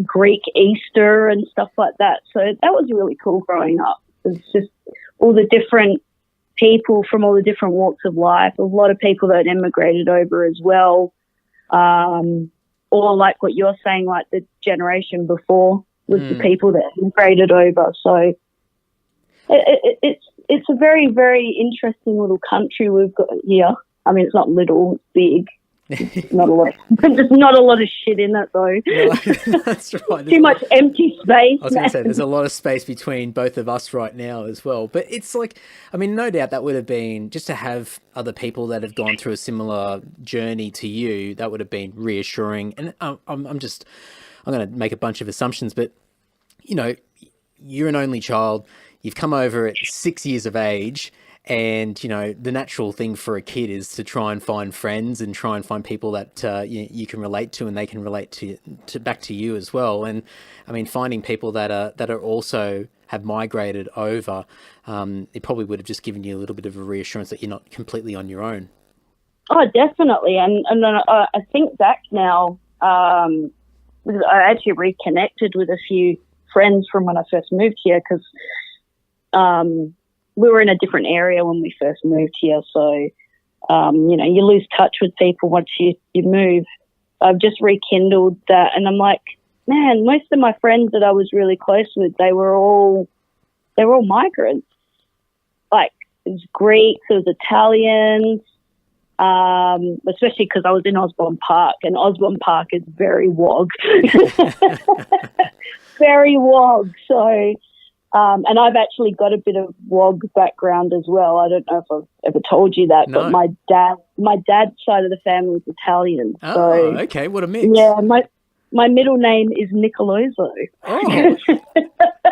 Greek Easter and stuff like that. So that was really cool growing up. It's just all the different people from all the different walks of life. A lot of people that immigrated over as well. Or what you're saying, the generation before was the people that immigrated over. So it's a very, very interesting little country we've got here. I mean, it's not little, it's big. There's not a lot of shit in it though. No, that's right. Too much empty space. I was going to say, there's a lot of space between both of us right now as well. But it's no doubt that would have been, just to have other people that have gone through a similar journey to you, that would have been reassuring. And I'm going to make a bunch of assumptions, but you're an only child. You've come over at 6 years of age. And, the natural thing for a kid is to try and find friends and try and find people that you can relate to, and they can relate to back to you as well. And I mean, finding people that are also have migrated over, it probably would have just given you a little bit of a reassurance that you're not completely on your own. Oh, definitely. And I think back now, because I actually reconnected with a few friends from when I first moved here, because we were in a different area when we first moved here. So, you lose touch with people once you move. I've just rekindled that, and I'm like, man, most of my friends that I was really close with, they were all migrants. It was Greeks, it was Italians, especially because I was in Osborne Park, and Osborne Park is very wog. Very wog. So, and I've actually got a bit of WOG background as well. I don't know if I've ever told you that, but my dad's side of the family is Italian. Oh, so, okay. What a mix. Yeah, my middle name is Nicoloso. Oh.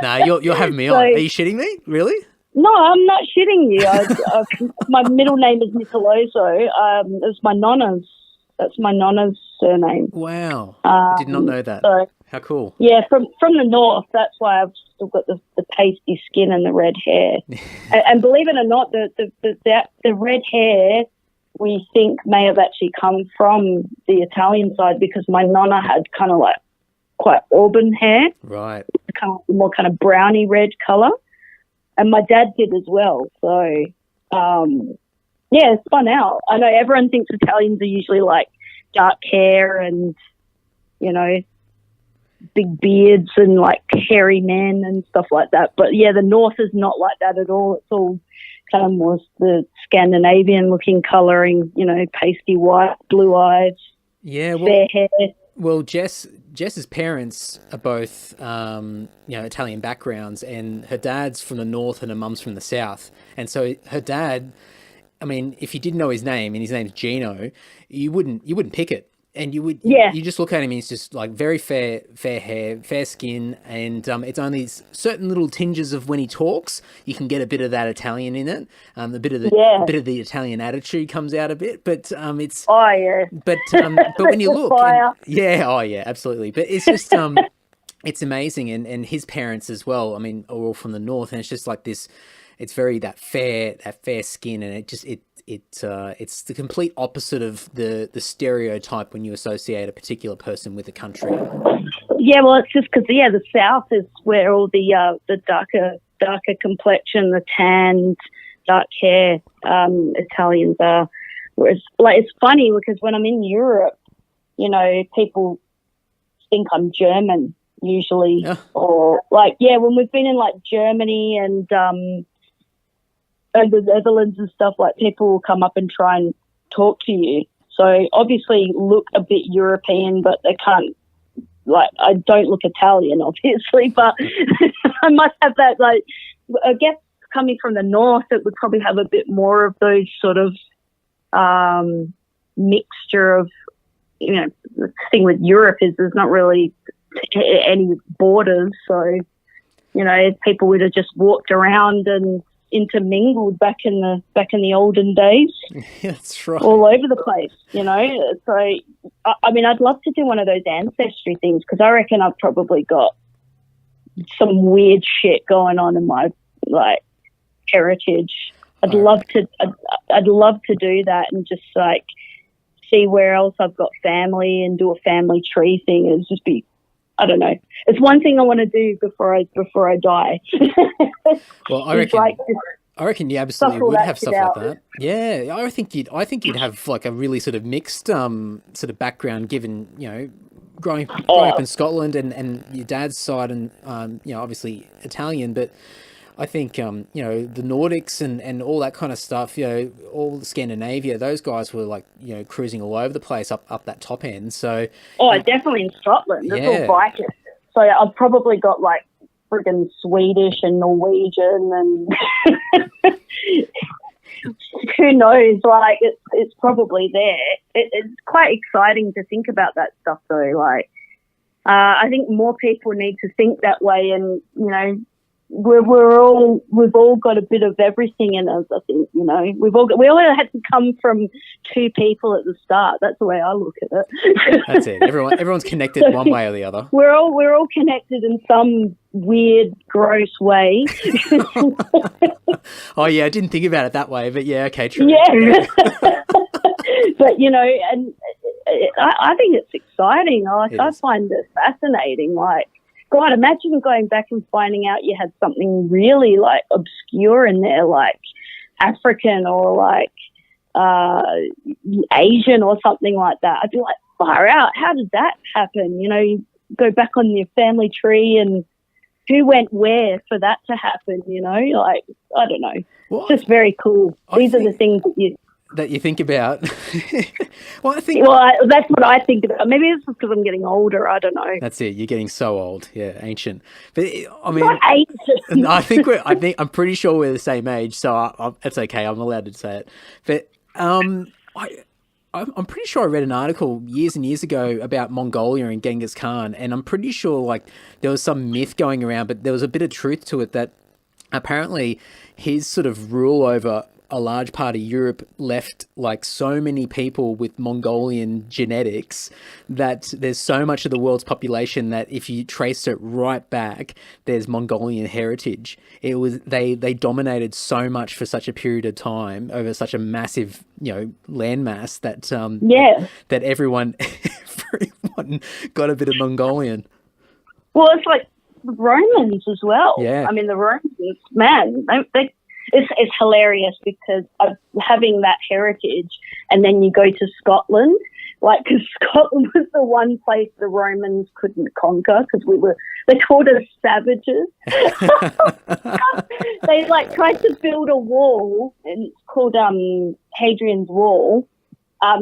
Nah, you're having me on. Are you shitting me? Really? No, I'm not shitting you. My middle name is Nicoloso. It's my nonna's. That's my nonna's surname. Wow. I did not know that. So, how cool. Yeah, from the north. That's why I've still got the pasty skin and the red hair. and believe it or not, the red hair we think may have actually come from the Italian side, because my nonna had kind of quite auburn hair. Right. More kind of browny red colour. And my dad did as well. So, it's spun out. I know everyone thinks Italians are usually dark hair and, big beards and hairy men and stuff like that. But yeah, the north is not like that at all. It's all kind of more the Scandinavian looking colouring, pasty white, blue eyes, yeah, fair hair. Well, Jess, Jess's parents are both, Italian backgrounds, and her dad's from the north and her mum's from the south. And so her dad, I mean, if you didn't know his name and his name's Gino, you wouldn't pick it. And you just look at him and he's just like very fair hair, fair skin. And it's only certain little tinges of when he talks, you can get a bit of that Italian in it. A bit of the Italian attitude comes out a bit, but it's, oh yeah. But when you look, absolutely. But it's just, it's amazing. And his parents as well, I mean, are all from the north, and it's just like this, it's very that fair skin, and it's the complete opposite of the stereotype when you associate a particular person with a country. Yeah, well, it's just because the South is where all the darker complexion, the tanned, dark hair Italians are. Whereas, like, it's funny because when I'm in Europe, you know, people think I'm German usually, or like, when we've been in like Germany and the Netherlands and stuff, like, people will come up and try and talk to you. So obviously look a bit European, but they can't, like, I don't look Italian, obviously, but I must have that, like, I guess coming from the north, it would probably have a bit more of those sort of mixture of, you know, the thing with Europe is there's not really any borders. So, you know, people would have just walked around and intermingled back in the olden days. That's right. All over the place, you know. So, I mean, I'd love to do one of those ancestry things because I reckon I've probably got some weird shit going on in my, like, heritage. I'd love to do that and just, like, see where else I've got family and do a family tree thing. It's just be, I don't know. It's one thing I want to do before I die. Well, I reckon you absolutely would have stuff like that. Yeah, I think you'd have like a really sort of mixed sort of background, given, you know, growing up in Scotland and your dad's side, and obviously Italian, but I think the Nordics and all that kind of stuff, you know, all Scandinavia, those guys were like, you know, cruising all over the place up that top end. So definitely in Scotland. It's all bikers. So I've probably got like friggin' Swedish and Norwegian and who knows? Like it's probably there. It's quite exciting to think about that stuff though. Like I think more people need to think that way, and you know, we've all got a bit of everything in us. I think, you know, we all had to come from two people at the start. That's the way I look at it. That's it. Everyone's connected one way or the other. We're all connected in some weird, gross way. Oh yeah, I didn't think about it that way, but yeah, okay, true. Yeah, but you know, and I think it's exciting. I find it fascinating. Like, God, imagine going back and finding out you had something really like obscure in there, like African or like Asian or something like that. I'd be like, far out. How did that happen? You know, you go back on your family tree and who went where for that to happen, you know? Like, I don't know. Well, it's just very cool. These are the things that you think about. Well, that's what I think about. Maybe it's because I'm getting older. I don't know. That's it. You're getting so old. Yeah, ancient. But I mean, not ancient. I'm pretty sure we're the same age, so it's okay. I'm allowed to say it. But I'm pretty sure I read an article years and years ago about Mongolia and Genghis Khan, and I'm pretty sure like there was some myth going around, but there was a bit of truth to it that apparently his sort of rule over a large part of Europe left like so many people with Mongolian genetics that there's so much of the world's population that if you trace it right back, there's Mongolian heritage. It was they dominated so much for such a period of time over such a massive, you know, landmass that that everyone got a bit of Mongolian. Well, it's like the Romans as well. Yeah. I mean, the Romans, man, it's hilarious because of having that heritage, and then you go to Scotland, like, because Scotland was the one place the Romans couldn't conquer because they called us savages. They like tried to build a wall, and it's called Hadrian's Wall,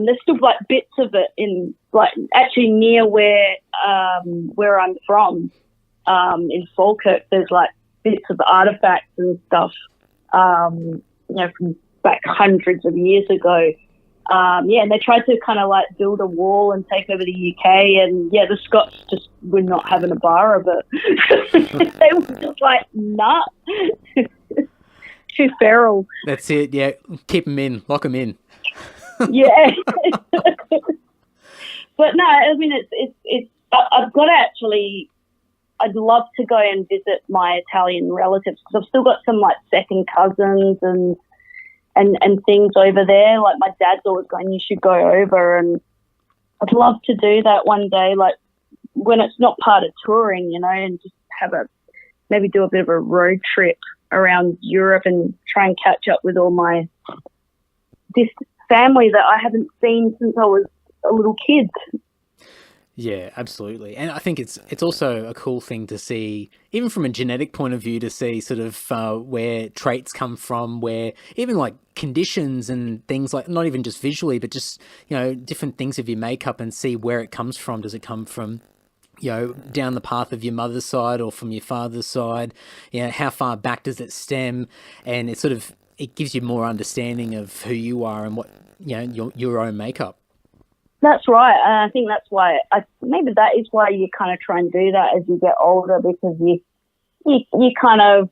There's still like bits of it in like actually near where I'm from, in Falkirk. There's like bits of artifacts and stuff, from back hundreds of years ago. And they tried to kind of like build a wall and take over the UK, and the Scots just were not having a bar of it. They were just like, nah, too feral. That's it. Yeah, keep them in, lock them in. Yeah. But no, I mean, it's. I've got to actually. I'd love to go and visit my Italian relatives because I've still got some like second cousins and things over there. Like my dad's always going, you should go over, and I'd love to do that one day, like when it's not part of touring, and just maybe do a bit of a road trip around Europe and try and catch up with all this family that I haven't seen since I was a little kid. Yeah, absolutely. And I think it's also a cool thing to see, even from a genetic point of view, to see sort of where traits come from, where even like conditions and things, like not even just visually, but just, different things of your makeup, and see where it comes from. Does it come from, down the path of your mother's side or from your father's side? How far back does it stem? And it gives you more understanding of who you are and what, your own makeup. That's right, and I think that's why maybe that is why you kind of try and do that as you get older, because you kind of,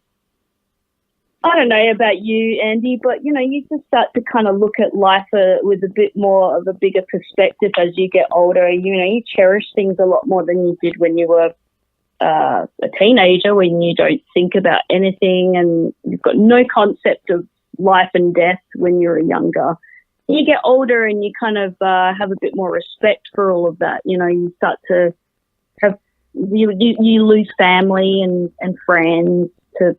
I don't know about you, Andy, but you just start to kind of look at life with a bit more of a bigger perspective as you get older. You cherish things a lot more than you did when you were a teenager, when you don't think about anything and you've got no concept of life and death when you're younger. You get older and you kind of have a bit more respect for all of that. You start to have, you lose family and friends to,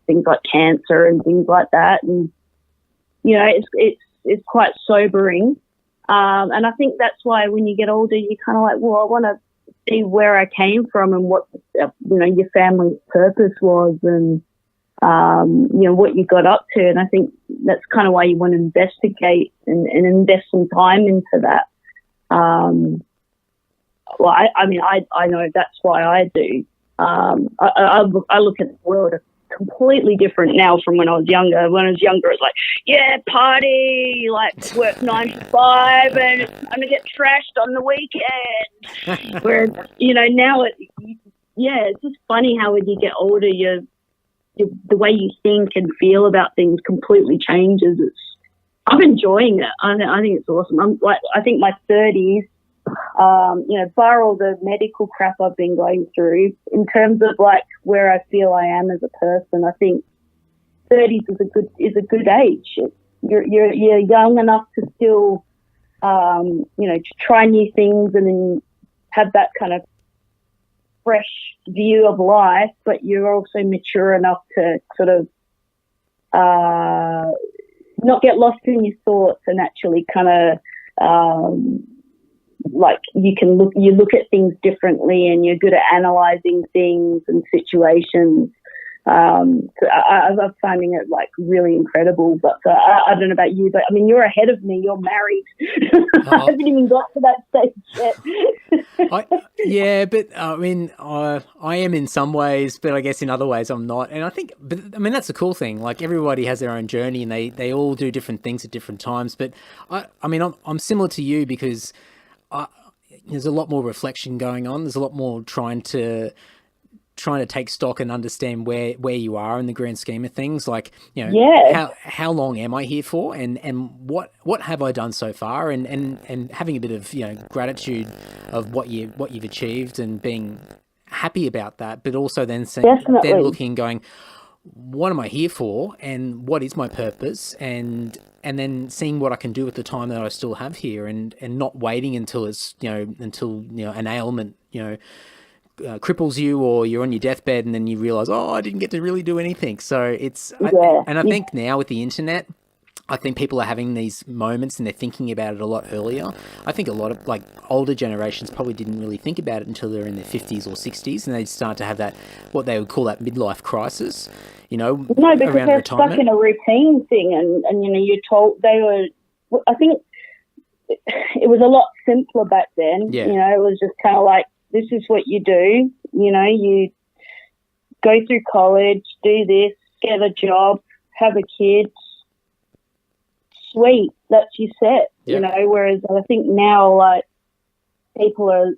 things like cancer and things like that. And, it's quite sobering. And I think that's why when you get older, you kind of like, well, I want to see where I came from and what, your family's purpose was, and, what you got up to. And I think that's kind of why you want to investigate and invest some time into that. I know that's why I do. I look at the world completely different now from when I was younger. When I was younger, it's like, yeah, party, like work 9 to 5 and I'm going to get trashed on the weekend. Whereas, now it's just funny how when you get older, the way you think and feel about things completely changes. I'm enjoying it. I think it's awesome. I think my 30s, bar all the medical crap I've been going through, in terms of like where I feel I am as a person, I think 30s is a good age. You're young enough to still, to try new things and then have that kind of fresh view of life, but you're also mature enough to sort of not get lost in your thoughts and actually kind of like you look at things differently and you're good at analysing things and situations. So I'm finding it like really incredible. But I don't know about you, but I mean, you're ahead of me. You're married. I haven't even got to that stage yet. But I mean, I am in some ways, but I guess in other ways I'm not. And I think, that's the cool thing. Like everybody has their own journey, and they all do different things at different times. But I'm similar to you because there's a lot more reflection going on. There's a lot more trying to take stock and understand where you are in the grand scheme of things. Like, how long am I here for, and what have I done so far, and having a bit of gratitude of what you've achieved and being happy about that, but also then looking and going, what am I here for, and what is my purpose, and then seeing what I can do with the time that I still have here, and not waiting until it's an ailment cripples you, or you're on your deathbed and then you realize, I didn't get to really do anything. So I think now with the internet, I think people are having these moments and they're thinking about it a lot earlier. I think a lot of like older generations probably didn't really think about it until they're in their 50s or 60s, and they start to have that, what they would call that midlife crisis, No, because they're stuck in a routine thing, and you're told I think it was a lot simpler back then. Yeah. You know, it was just kind of like, this is what you do. You know, you go through college, do this, get a job, have a kid. Sweet, that's your set. Yeah. You know, whereas I think now, like, people are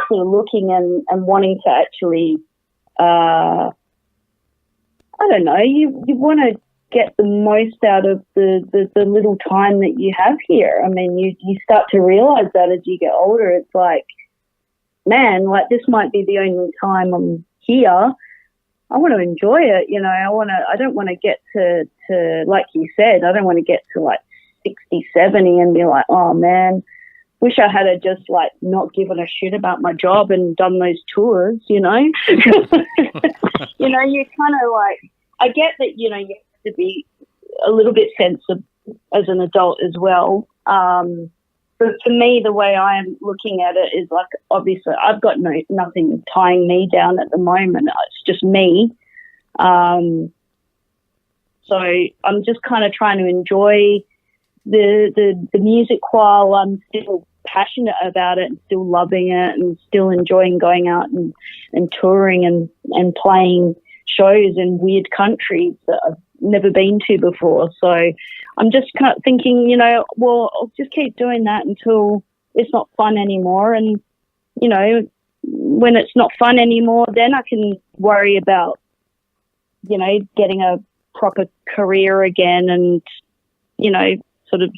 sort of looking and wanting to actually, I don't know, you want to get the most out of the little time that you have here. I mean, you start to realise that as you get older. It's like, man, like, this might be the only time I'm here. I want to enjoy it, you know. I don't want to get to like you said, I don't want to get to like 60, 70 and be like, oh man, wish I had just like not given a shit about my job and done those tours, you know. You know, you kind of like, I get that, you know, you have to be a little bit sensitive as an adult as well. But for me, the way I am looking at it is like, obviously I've got nothing tying me down at the moment. It's just me. So I'm just kind of trying to enjoy the music while I'm still passionate about it and still loving it and still enjoying going out and touring and playing shows in weird countries that I've never been to before. So I'm just kind of thinking, you know, well, I'll just keep doing that until it's not fun anymore. And, you know, when it's not fun anymore, then I can worry about, you know, getting a proper career again and, you know, sort of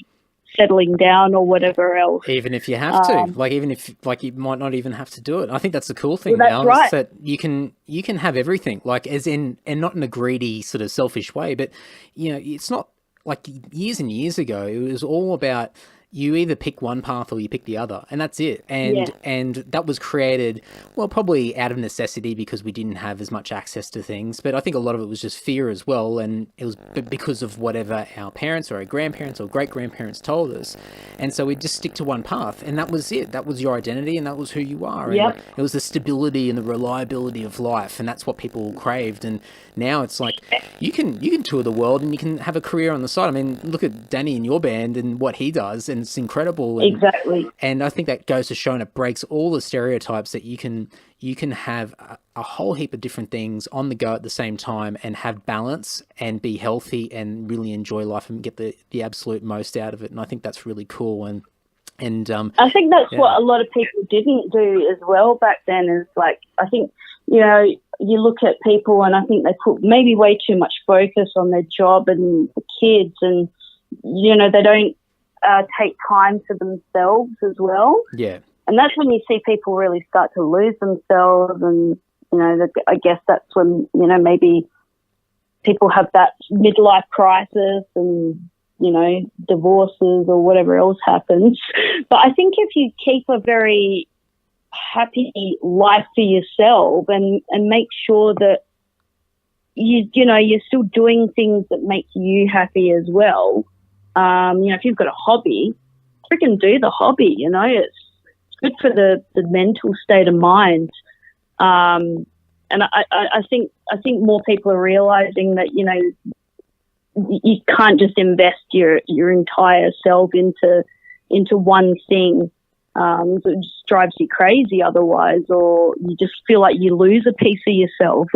settling down or whatever else. Even if you have to, like, even if, like, you might not even have to do it. I think that's the cool thing Well, that's now, right. is that you can have everything, like, as in, and not in a greedy sort of selfish way, but, you know, it's not like years and years ago, it was all about, you either pick one path or you pick the other, and that's it. And that was created, well, probably out of necessity because we didn't have as much access to things. But I think a lot of it was just fear as well, and it was because of whatever our parents or our grandparents or great grandparents told us. And so we just stick to one path, and that was it. That was your identity, and that was who you are. Yep. And it was the stability and the reliability of life, and that's what people craved. And now it's like you can tour the world and you can have a career on the side. I mean, look at Danny in your band and what he does, and it's incredible. And, exactly. And I think that goes to show, and it breaks all the stereotypes that you can have a whole heap of different things on the go at the same time and have balance and be healthy and really enjoy life and get the absolute most out of it. And I think that's really cool. And I think that's what a lot of people didn't do as well back then, is like, I think, you know, you look at people and I think they put maybe way too much focus on their job and the kids, and, you know, they don't take time for themselves as well. Yeah. And that's when you see people really start to lose themselves, and, you know, I guess that's when, you know, maybe people have that midlife crisis and, you know, divorces or whatever else happens. But I think if you keep a very happy life for yourself and make sure that you know, you're still doing things that make you happy as well. You know, if you've got a hobby, freaking do the hobby, you know, it's good for the mental state of mind. And I think more people are realizing that, you know, you can't just invest your entire self into one thing. So it just drives you crazy otherwise, or you just feel like you lose a piece of yourself.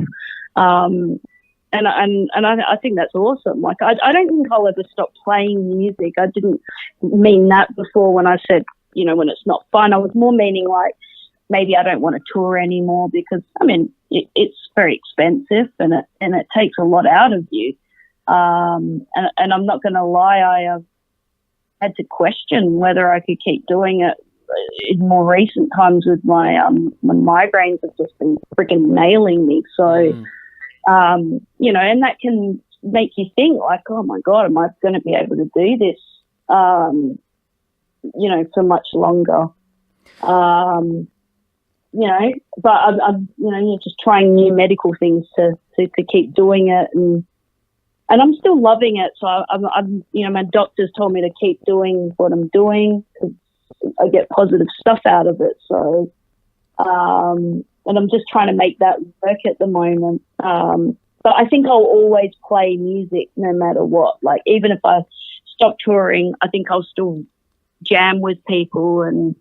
And I think that's awesome. Like, I don't think I'll ever stop playing music. I didn't mean that before when I said, you know, when it's not fun. I was more meaning like maybe I don't want to tour anymore because, I mean, it's very expensive and it takes a lot out of you. And I'm not going to lie, I have had to question whether I could keep doing it in more recent times with my migraines have just been freaking nailing me. So, you know, and that can make you think like, oh my God, am I going to be able to do this, you know, for much longer? You know, but I'm you know, you're just trying new medical things to keep doing it, and I'm still loving it. So I'm you know, my doctors told me to keep doing what I'm doing because I get positive stuff out of it. So, and I'm just trying to make that work at the moment. But I think I'll always play music no matter what. Like, even if I stop touring, I think I'll still jam with people and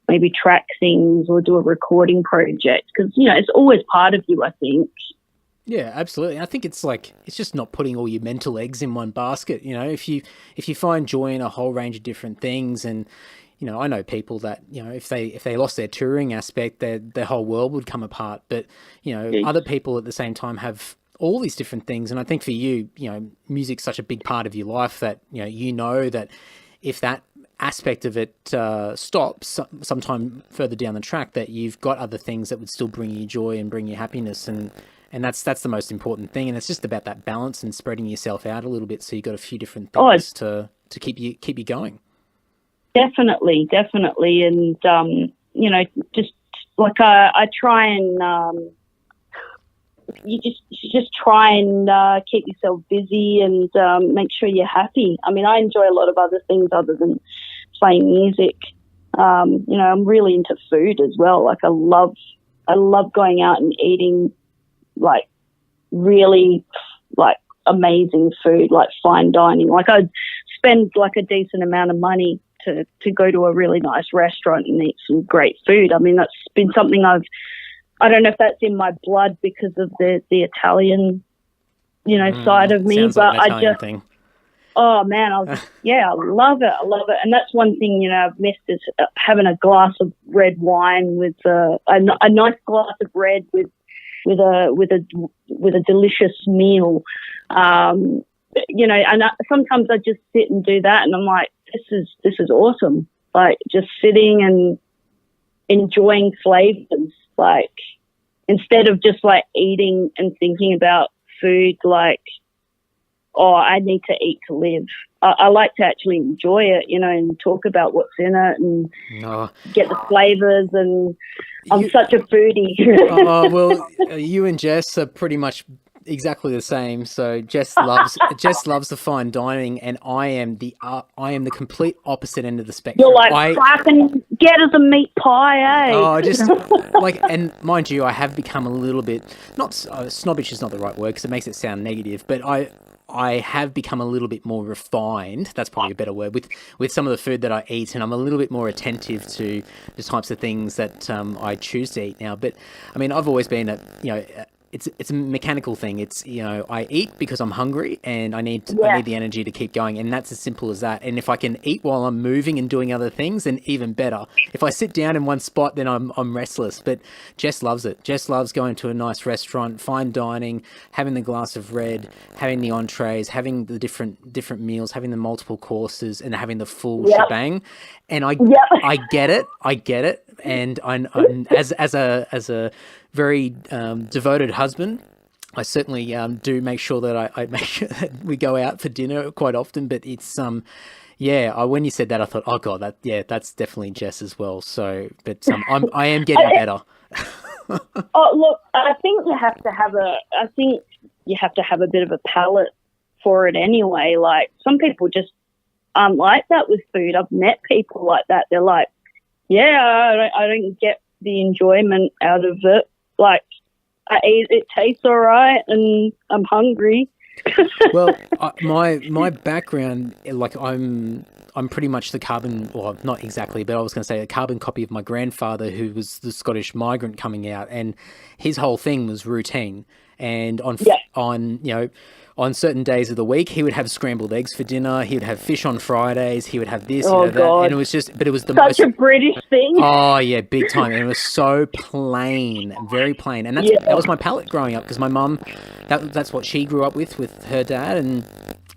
maybe track things or do a recording project, because, you know, it's always part of you, I think. Yeah, absolutely. I think it's just not putting all your mental eggs in one basket. You know, if you find joy in a whole range of different things, and you know, I know people that, you know, if they lost their touring aspect, their whole world would come apart. But you know, other people at the same time have all these different things, and I think for you, you know, music's such a big part of your life that you know that if that aspect of it stops sometime further down the track, that you've got other things that would still bring you joy and bring you happiness, and that's the most important thing. And it's just about that balance and spreading yourself out a little bit, so you've got a few different things to keep you going. Definitely. And you know, just like I try and you just try and keep yourself busy and make sure you're happy. I mean, I enjoy a lot of other things other than playing music. You know, I'm really into food as well. Like I love going out and eating like really like amazing food, like fine dining. Like I'd spend like a decent amount of money to go to a really nice restaurant and eat some great food. I mean, that's been something I don't know if that's in my blood because of the Italian, you know, side of me, but like I just thing. Oh man, I love it. And that's one thing, you know, I've missed is having a glass of red wine with a nice glass of red with a delicious meal. You know, and sometimes I just sit and do that, and I'm like, this is awesome. Like just sitting and enjoying flavors, like instead of just like eating and thinking about food, like, oh, I need to eat to live. I like to actually enjoy it, you know, and talk about what's in it and get the flavors. And I'm such a foodie. Well, you and Jess are pretty much exactly the same. So Jess loves the fine dining, and I am the complete opposite end of the spectrum. You're like, fucking get us a meat pie, eh? Oh, just like, and mind you, I have become a little bit not snobbish is not the right word because it makes it sound negative, but I have become a little bit more refined. That's probably a better word with some of the food that I eat, and I'm a little bit more attentive to the types of things that I choose to eat now. But I mean, I've always been it's a mechanical thing. It's, you know, I eat because I'm hungry and I need the energy to keep going, and that's as simple as that. And if I can eat while I'm moving and doing other things, then even better. If I sit down in one spot, then I'm restless. But Jess loves it. Jess loves going to a nice restaurant, fine dining, having the glass of red, having the entrees, having the different meals, having the multiple courses, and having the full shebang. And I get it. And I'm as a very devoted husband, I certainly do make sure that I make sure that we go out for dinner quite often. But it's when you said that, I thought, oh god, that's definitely Jess as well. So, but I am getting better. Oh look, I think you have to have a bit of a palate for it anyway. Like some people just aren't like that with food. I've met people like that. They're like, I don't get the enjoyment out of it. Like, I eat, it tastes all right, and I'm hungry. Well, my background, like I'm pretty much the carbon, well, not exactly, but I was going to say a carbon copy of my grandfather, who was the Scottish migrant coming out, and his whole thing was routine. And on certain days of the week, he would have scrambled eggs for dinner. He would have fish on Fridays. He would have this, that, and it was such a British thing. Oh yeah, big time. And it was so plain, very plain. And that was my palate growing up, because my mum, that's what she grew up with her dad, and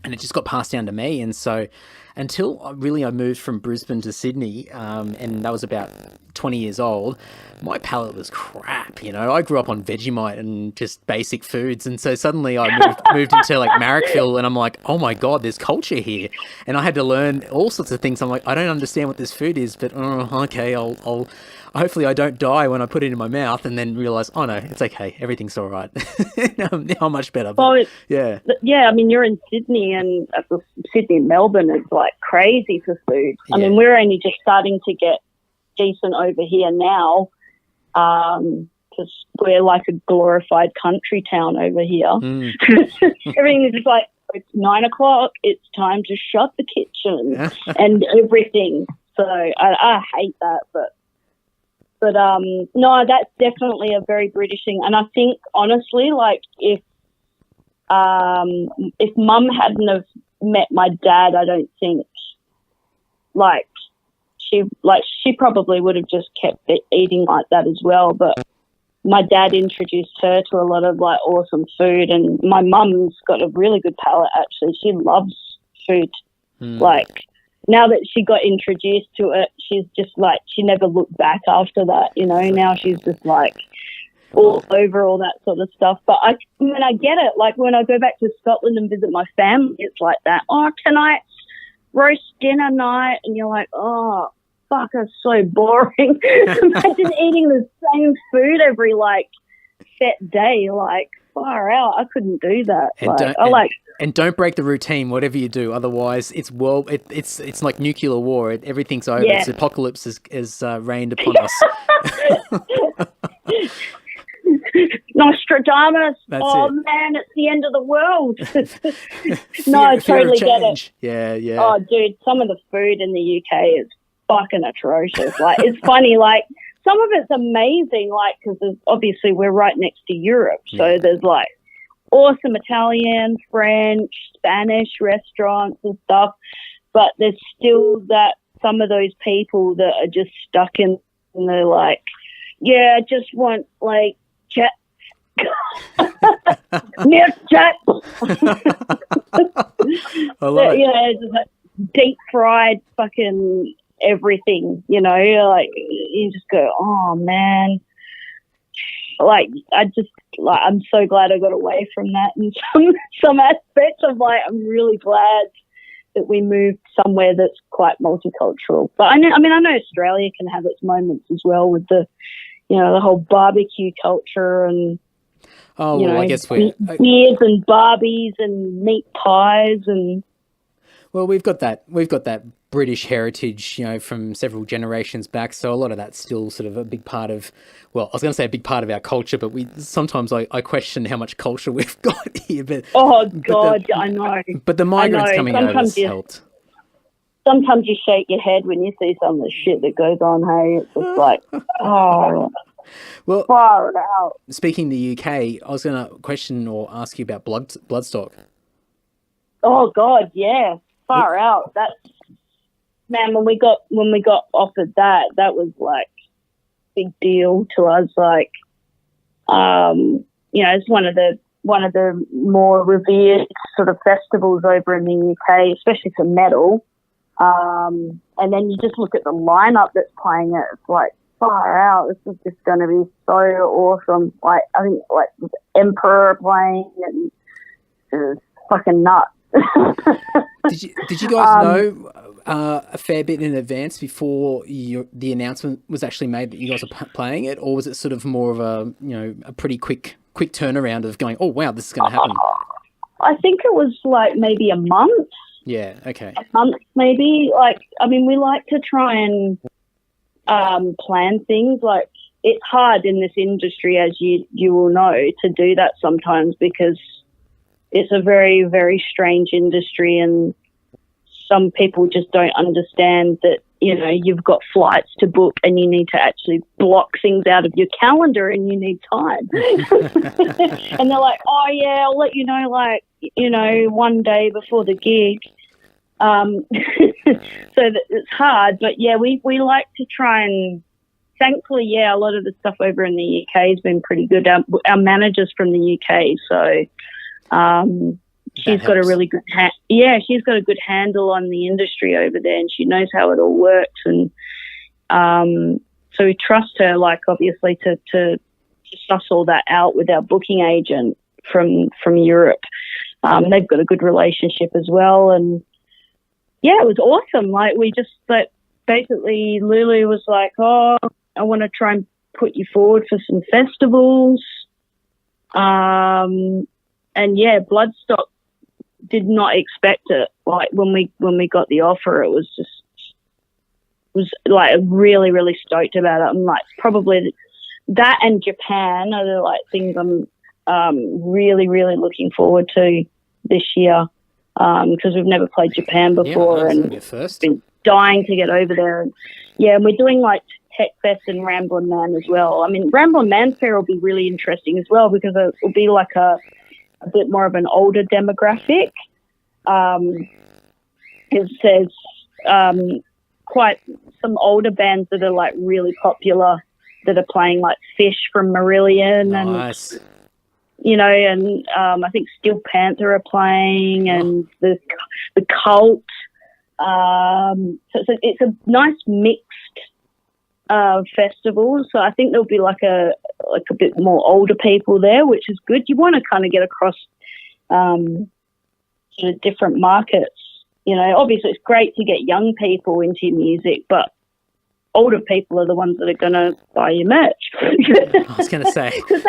it just got passed down to me. And so until I moved from Brisbane to Sydney, and that was about 20 years old, my palate was crap. You know, I grew up on Vegemite and just basic foods, and so suddenly I moved into like Marrickville, and I'm like, oh my god, there's culture here, and I had to learn all sorts of things. I'm like, I don't understand what this food is, but okay, I'll hopefully I don't die when I put it in my mouth, and then realize, oh no, it's okay, everything's all right. now I'm much better. But, I mean, you're in Sydney, and Sydney and Melbourne is like crazy for food. I mean, we're only just starting to get decent over here now, because we're like a glorified country town over here. Everything is just like, it's 9 o'clock, it's time to shut the kitchen and everything. So I hate that, but no, that's definitely a very British thing. And I think, honestly, like, if Mum hadn't have met my dad, I don't think, she probably would have just kept eating like that as well. But my dad introduced her to a lot of, like, awesome food, and my mum's got a really good palate, actually. She loves food. Like, now that she got introduced to it, she's just like, she never looked back after that, you know. Now she's just like all over all that sort of stuff. But I get it. Like, when I go back to Scotland and visit my family, it's like that. Oh, tonight's roast dinner night, and you're like, oh, fuck, that's so boring. Imagine eating the same food every, like, set day. Like, far out. I couldn't do that. And don't break the routine, whatever you do. Otherwise, it's like nuclear war. Everything's over. Yeah. It's apocalypse has reigned upon us. Nostradamus. That's it. Man, it's the end of the world. No, I totally get it. Yeah. Oh, dude, some of the food in the UK is fucking atrocious. Like, it's funny. Like, some of it's amazing. Like, because obviously we're right next to Europe, so there's like awesome Italian, French, Spanish restaurants and stuff. But there's still some of those people that are just stuck in, and they're like, yeah, I just want, like, chat. Milk chat. I love it. You know, just like deep fried fucking everything, you know. Like, you just go, oh, man. Like, I'm so glad I got away from that in some aspects of, like, I'm really glad that we moved somewhere that's quite multicultural. But I know Australia can have its moments as well with the, you know, the whole barbecue culture and, I guess beers and barbies and meat pies and. Well, we've got that British heritage, you know, from several generations back. So a lot of that's still sort of a big part of, well, I was going to say a big part of our culture, but sometimes I question how much culture we've got here. But I know. But the migrants coming over has helped. Sometimes you shake your head when you see some of the shit that goes on. Hey, it's just like, oh, well, far out. Speaking of the UK, I was going to question or ask you about bloodstock. Oh God, yeah. Far out. That's, man, when we got offered that was like big deal to us. Like, you know, it's one of the more revered sort of festivals over in the UK, especially for metal. And then you just look at the lineup that's playing it. It's like, far out. This is just going to be so awesome. Like, I think like Emperor playing, and it's fucking nuts. Did you guys know a fair bit in advance before the announcement was actually made that you guys are playing it, or was it sort of more of a pretty quick turnaround of going, oh wow, this is going to happen? I think it was like maybe a month. Yeah. Okay. A month maybe. Like, I mean, we like to try and plan things. Like, it's hard in this industry, as you will know, to do that sometimes, because it's a very, very strange industry, and some people just don't understand that, you know, you've got flights to book and you need to actually block things out of your calendar and you need time. And they're like, oh, yeah, I'll let you know, like, you know, one day before the gig. So that it's hard. But, yeah, we like to try and, thankfully, yeah, a lot of the stuff over in the UK has been pretty good. Our manager's from the UK, so she's got a really good she's got a good handle on the industry over there, and she knows how it all works. And so we trust her, like, obviously to suss all that out with our booking agent from Europe. They've got a good relationship as well, and yeah, it was awesome. Like, we just, like, basically Lulu was like, oh, I want to try and put you forward for some festivals. And yeah, Bloodstock did not expect it. Like, when we got the offer, it was like really, really stoked about it. I'm like, probably that and Japan are the, like, things I'm really, really looking forward to this year, because we've never played Japan before. Yeah, and your first. dying to get over there. And and we're doing like Tech Fest and Ramblin' Man as well. I mean, Ramblin' Man Fair will be really interesting as well because it will be like a bit more of an older demographic. Because there's quite some older bands that are like really popular that are playing, like Fish from Marillion. Nice. And and I think Steel Panther are playing, and the Cult. So it's a nice mixed festival. So I think there'll be like a bit more older people there, which is good. You want to kind of get across sort of different markets. Obviously it's great to get young people into your music, but older people are the ones that are going to buy your merch. I was going to say. Because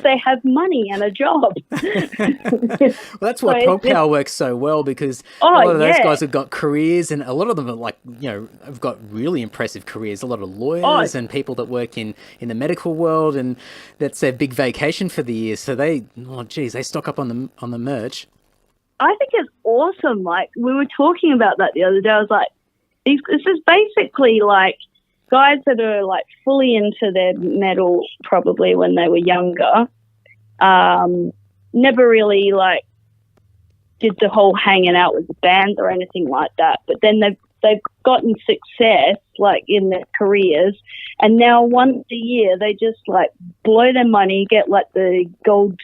they have money and a job. Well, that's why Prog Power works so well, because a lot of those guys have got careers, and a lot of them are like, have got really impressive careers. A lot of lawyers and people that work in the medical world, and that's their big vacation for the year. So they stock up on the merch. I think it's awesome. Like, we were talking about that the other day. I was like, this is basically like guys that are like fully into their metal probably when they were younger, never really like did the whole hanging out with bands or anything like that. But then they've gotten success like in their careers, and now once a year they just like blow their money, get like the gold.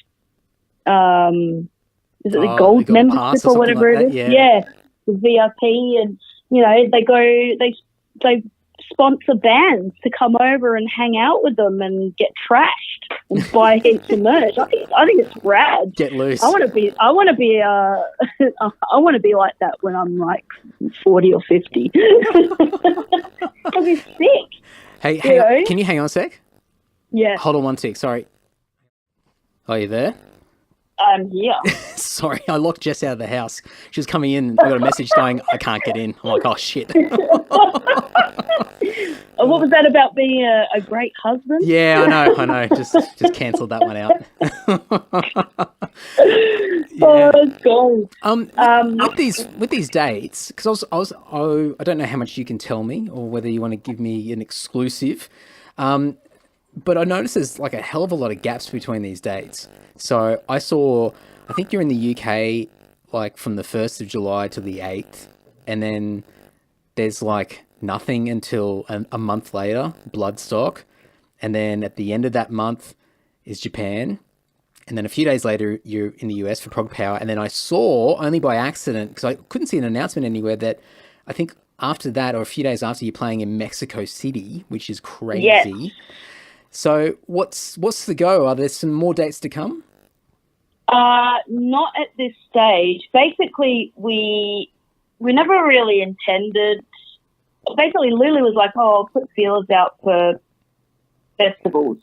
Is it the gold membership or whatever it is? Yeah, the VIP, and they sponsor bands to come over and hang out with them and get trashed and buy heaps of merch. I think it's rad. Get loose. I want to be like that when I'm like 40 or 50. That'd be sick. Hey, can you hang on a sec? Yeah. Hold on one sec. Sorry. Are you there? I'm here. Sorry, I locked Jess out of the house. She was coming in and I got a message saying, I can't get in. I'm like, oh, shit. What was that about being a great husband? Yeah, I know. Just cancelled that one out. Oh, it's gone. With these dates, because I don't know how much you can tell me or whether you want to give me an exclusive, but I noticed there's like a hell of a lot of gaps between these dates. So I think you're in the UK like from the 1st of July to the 8th, and then there's like nothing until a month later, Bloodstock, and then at the end of that month is Japan, and then a few days later you're in the US for Prog Power, and then I saw, only by accident, because I couldn't see an announcement anywhere, that I think after that or a few days after, you're playing in Mexico City, which is crazy. Yes. So what's the go? Are there some more dates to come? Not at this stage. Basically, we never really intended. Basically, Lulu was like, "Oh, I'll put feelers out for festivals,"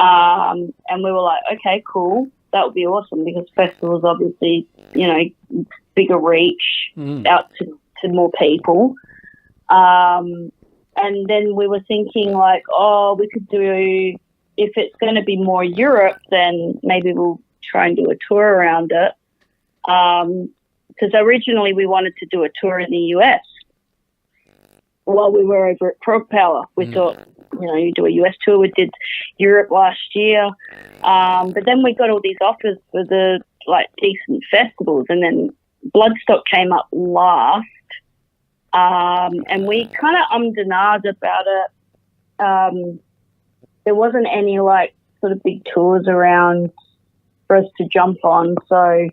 and we were like, "Okay, cool, that would be awesome," because festivals, obviously, bigger reach out to more people. And then we were thinking like, oh, we could do, if it's going to be more Europe, then maybe we'll try and do a tour around it. Because originally we wanted to do a tour in the US while we were over at Prog Power. We thought, you do a US tour. We did Europe last year. But then we got all these offers for the like decent festivals, and then Bloodstock came up last. And we kind of ummed and ahed about it. There wasn't any like sort of big tours around for us to jump on, so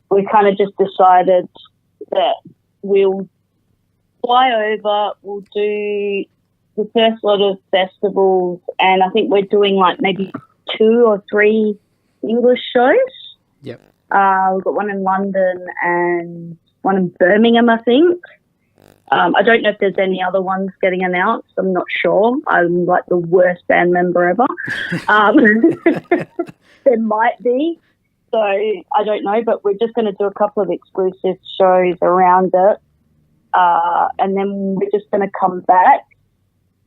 we kind of just decided that we'll fly over, we'll do the first lot of festivals, and I think we're doing like maybe 2 or 3 English shows. Yep. We've got one in London and one in Birmingham, I think. I don't know if there's any other ones getting announced. I'm not sure. I'm like the worst band member ever. There might be. So I don't know, but we're just going to do a couple of exclusive shows around it. And then we're just going to come back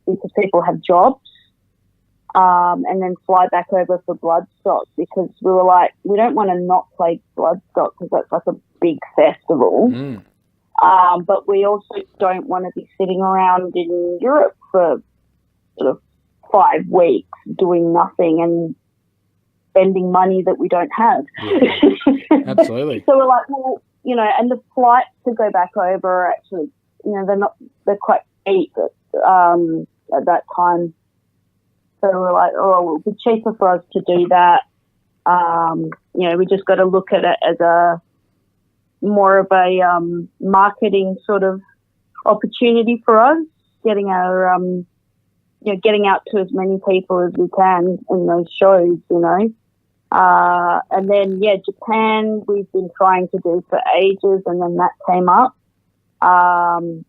because people have jobs. And then fly back over for Bloodstock, because we were like, we don't want to not play Bloodstock because that's like a big festival. But we also don't want to be sitting around in Europe for sort of 5 weeks doing nothing and spending money that we don't have. Yeah, absolutely. So we're like, well, you know, and the flights to go back over are actually, you know, they're quite cheap at that time. So we're like, oh, it would be cheaper for us to do that. You know, we just got to look at it as more of a marketing sort of opportunity for us, getting our, you know, getting out to as many people as we can in those shows, you know. And then, yeah, Japan, we've been trying to do for ages, and then that came up. And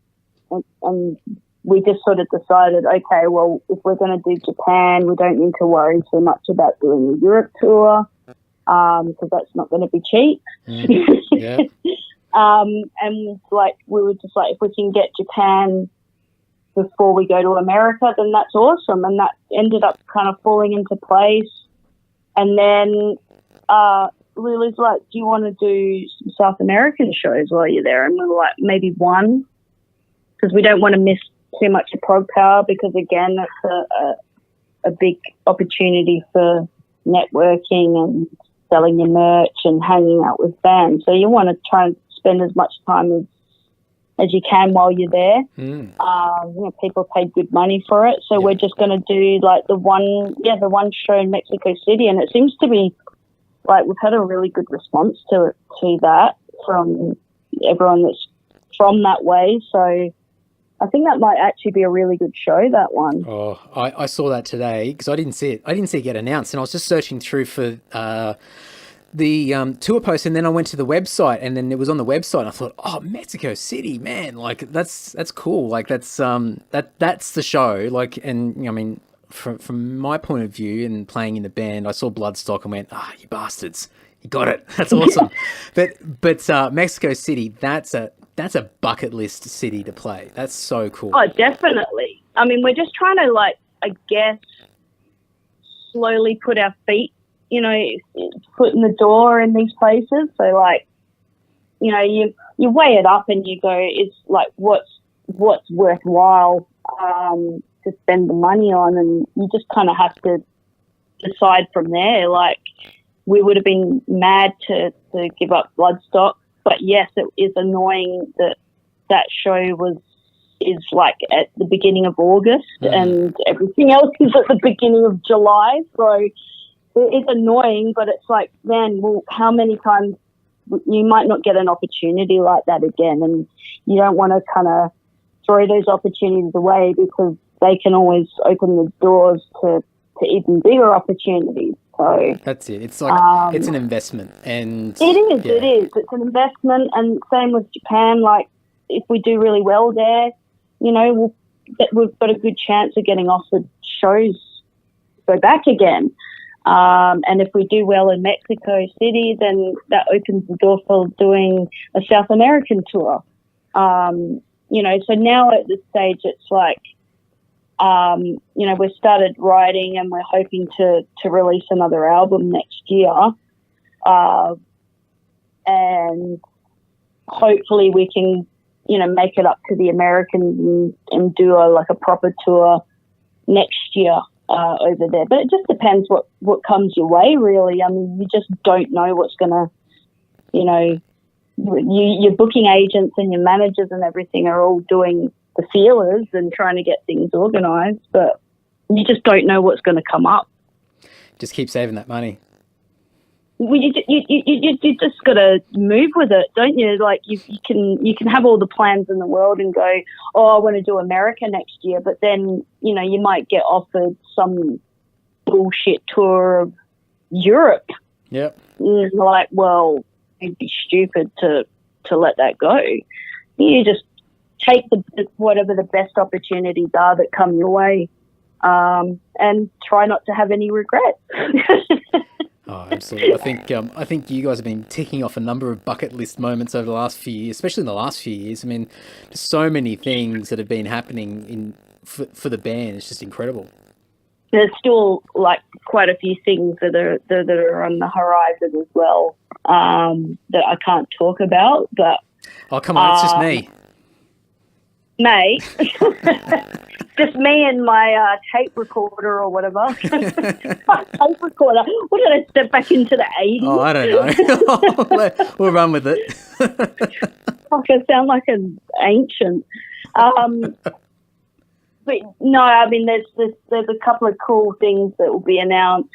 we just sort of decided, okay, well, if we're going to do Japan, we don't need to worry too much about doing the Europe tour, because that's not going to be cheap. Yeah. And like, we were just like, if we can get Japan before we go to America, then that's awesome. And that ended up kind of falling into place. And then Lily's like, do you want to do some South American shows while you're there? And we were like, maybe one, because we don't want to miss too much of Prog Power, because, again, that's a big opportunity for networking and selling your merch and hanging out with bands. So you want to try and spend as much time as you can while you're there. You know, people pay good money for it. So we're just going to do like the one show in Mexico City, and it seems to be like we've had a really good response to that from everyone that's from that way. So I think that might actually be a really good show, that one. Oh, I saw that today because I didn't see it get announced, and I was just searching through for the tour post, and then I went to the website, and then it was on the website, and I thought, oh, Mexico City, man, like that's cool, like that's the show, like, and you know, I mean, from my point of view and playing in the band, I saw Bloodstock and went, you bastards, you got it, that's awesome. but Mexico City, that's a bucket list city to play. That's so cool. Oh, definitely. I mean, we're just trying to, like, I guess, slowly put our feet, you know, foot in the door in these places. So, like, you know, you weigh it up and you go, it's like, what's worthwhile to spend the money on, and you just kind of have to decide from there. Like, we would have been mad to give up Bloodstock, but yes, it is annoying that show is like at the beginning of August and everything else is at the beginning of July. So it is annoying, but it's like, man, well, how many times you might not get an opportunity like that again, and you don't want to kind of throw those opportunities away, because they can always open the doors to even bigger opportunities. So that's it. It's like it's an investment, and it is. Yeah. It is. It's an investment, and same with Japan. Like, if we do really well there, you know, we've got a good chance of getting offered shows to go back again. And if we do well in Mexico City, then that opens the door for doing a South American tour. You know, so now at this stage, it's like, you know, we've started writing and we're hoping to release another album next year. And hopefully we can, you know, make it up to the Americans and do a proper tour next year over there. But it just depends what comes your way, really. I mean, you just don't know what's going to, you know, your booking agents and your managers and everything are all doing the feelers and trying to get things organised, but you just don't know what's going to come up. Just keep saving that money. Well, you just got to move with it, don't you? Like, you can have all the plans in the world and go, oh, I want to do America next year, but then, you know, you might get offered some bullshit tour of Europe. Yep. And you're like, well, it'd be stupid to let that go. You just take whatever the best opportunities are that come your way, and try not to have any regrets. Oh, absolutely. I think you guys have been ticking off a number of bucket list moments over the last few years, especially in the last few years. I mean, there's so many things that have been happening for the band. It's just incredible. There's still like quite a few things that are on the horizon as well, that I can't talk about, but Oh, come on, it's just me. Mate, just me and my tape recorder or whatever. My tape recorder. What did I step back into the 80s? Oh, I don't know. We'll run with it. I sound like an ancient. But no, I mean, there's a couple of cool things that will be announced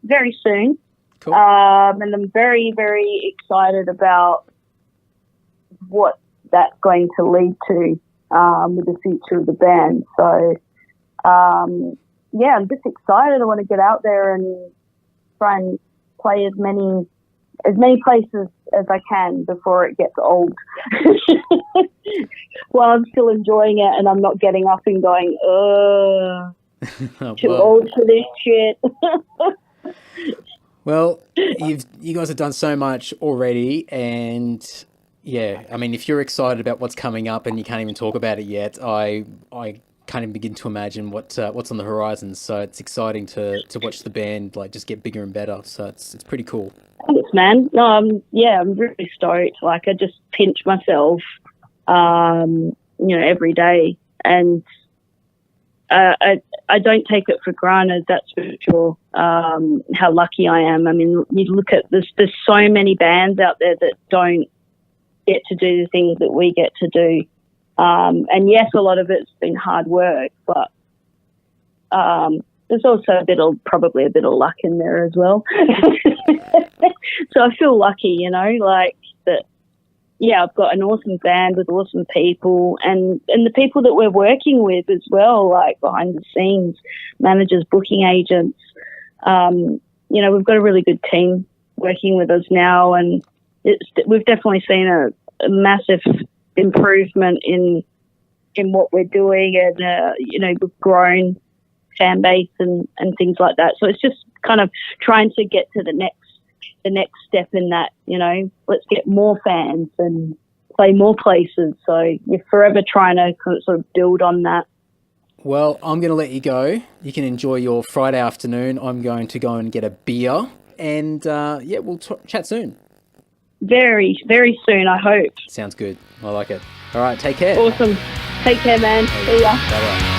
very soon. Cool. And I'm very, very excited about what that's going to lead to with the future of the band. So, yeah, I'm just excited. I want to get out there and try and play as many places as I can before it gets old. While I'm still enjoying it and I'm not getting up and going, too old for this shit. Well, you guys have done so much already, and yeah, I mean, if you're excited about what's coming up and you can't even talk about it yet, I can't even begin to imagine what's on the horizon. So it's exciting to watch the band like just get bigger and better. So it's pretty cool. Thanks, man. No, I'm really stoked. Like, I just pinch myself, every day, and I don't take it for granted. That's for sure. How lucky I am. I mean, you look at this. There's so many bands out there that don't get to do the things that we get to do. And yes, a lot of it's been hard work, but there's also probably a bit of luck in there as well. So I feel lucky, like that. Yeah, I've got an awesome band with awesome people, and the people that we're working with as well, like behind the scenes, managers, booking agents. We've got a really good team working with us now, and we've definitely seen a massive improvement in what we're doing, and we've grown fan base and things like that. So it's just kind of trying to get to the next step in that, let's get more fans and play more places. So you're forever trying to sort of build on that. Well, I'm going to let you go. You can enjoy your Friday afternoon. I'm going to go and get a beer, and we'll chat soon. Very, very soon, I hope. Sounds good. I like it. All right, take care. Awesome. Take care, man. See ya. Bye-bye.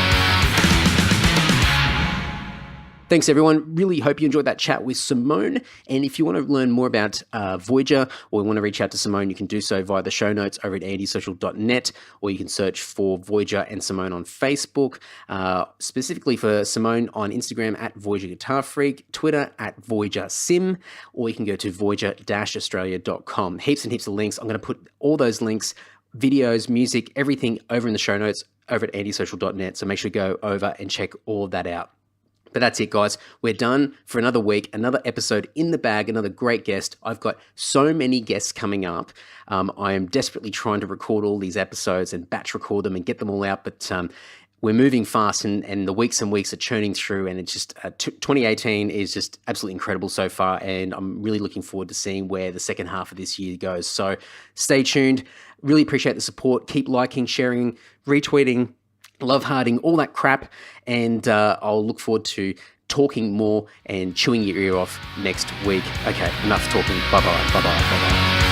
Thanks, everyone. Really hope you enjoyed that chat with Simone. And if you want to learn more about Voyager, or want to reach out to Simone, you can do so via the show notes over at andysocial.net, or you can search for Voyager and Simone on Facebook, specifically for Simone on Instagram at Voyager Guitar Freak, Twitter at Voyager Sim, or you can go to voyager-australia.com. Heaps and heaps of links. I'm going to put all those links, videos, music, everything over in the show notes over at andysocial.net. So make sure you go over and check all of that out. But that's it, guys. We're done for another week, another episode in the bag, another great guest. I've got so many guests coming up. I am desperately trying to record all these episodes and batch record them and get them all out, but we're moving fast, and the weeks and weeks are churning through, and it's just 2018 is just absolutely incredible so far, and I'm really looking forward to seeing where the second half of this year goes. So stay tuned. Really appreciate the support. Keep liking, sharing, retweeting, love hearting, all that crap, and I'll look forward to talking more and chewing your ear off next week. Okay, enough talking. Bye-bye, bye-bye, bye-bye.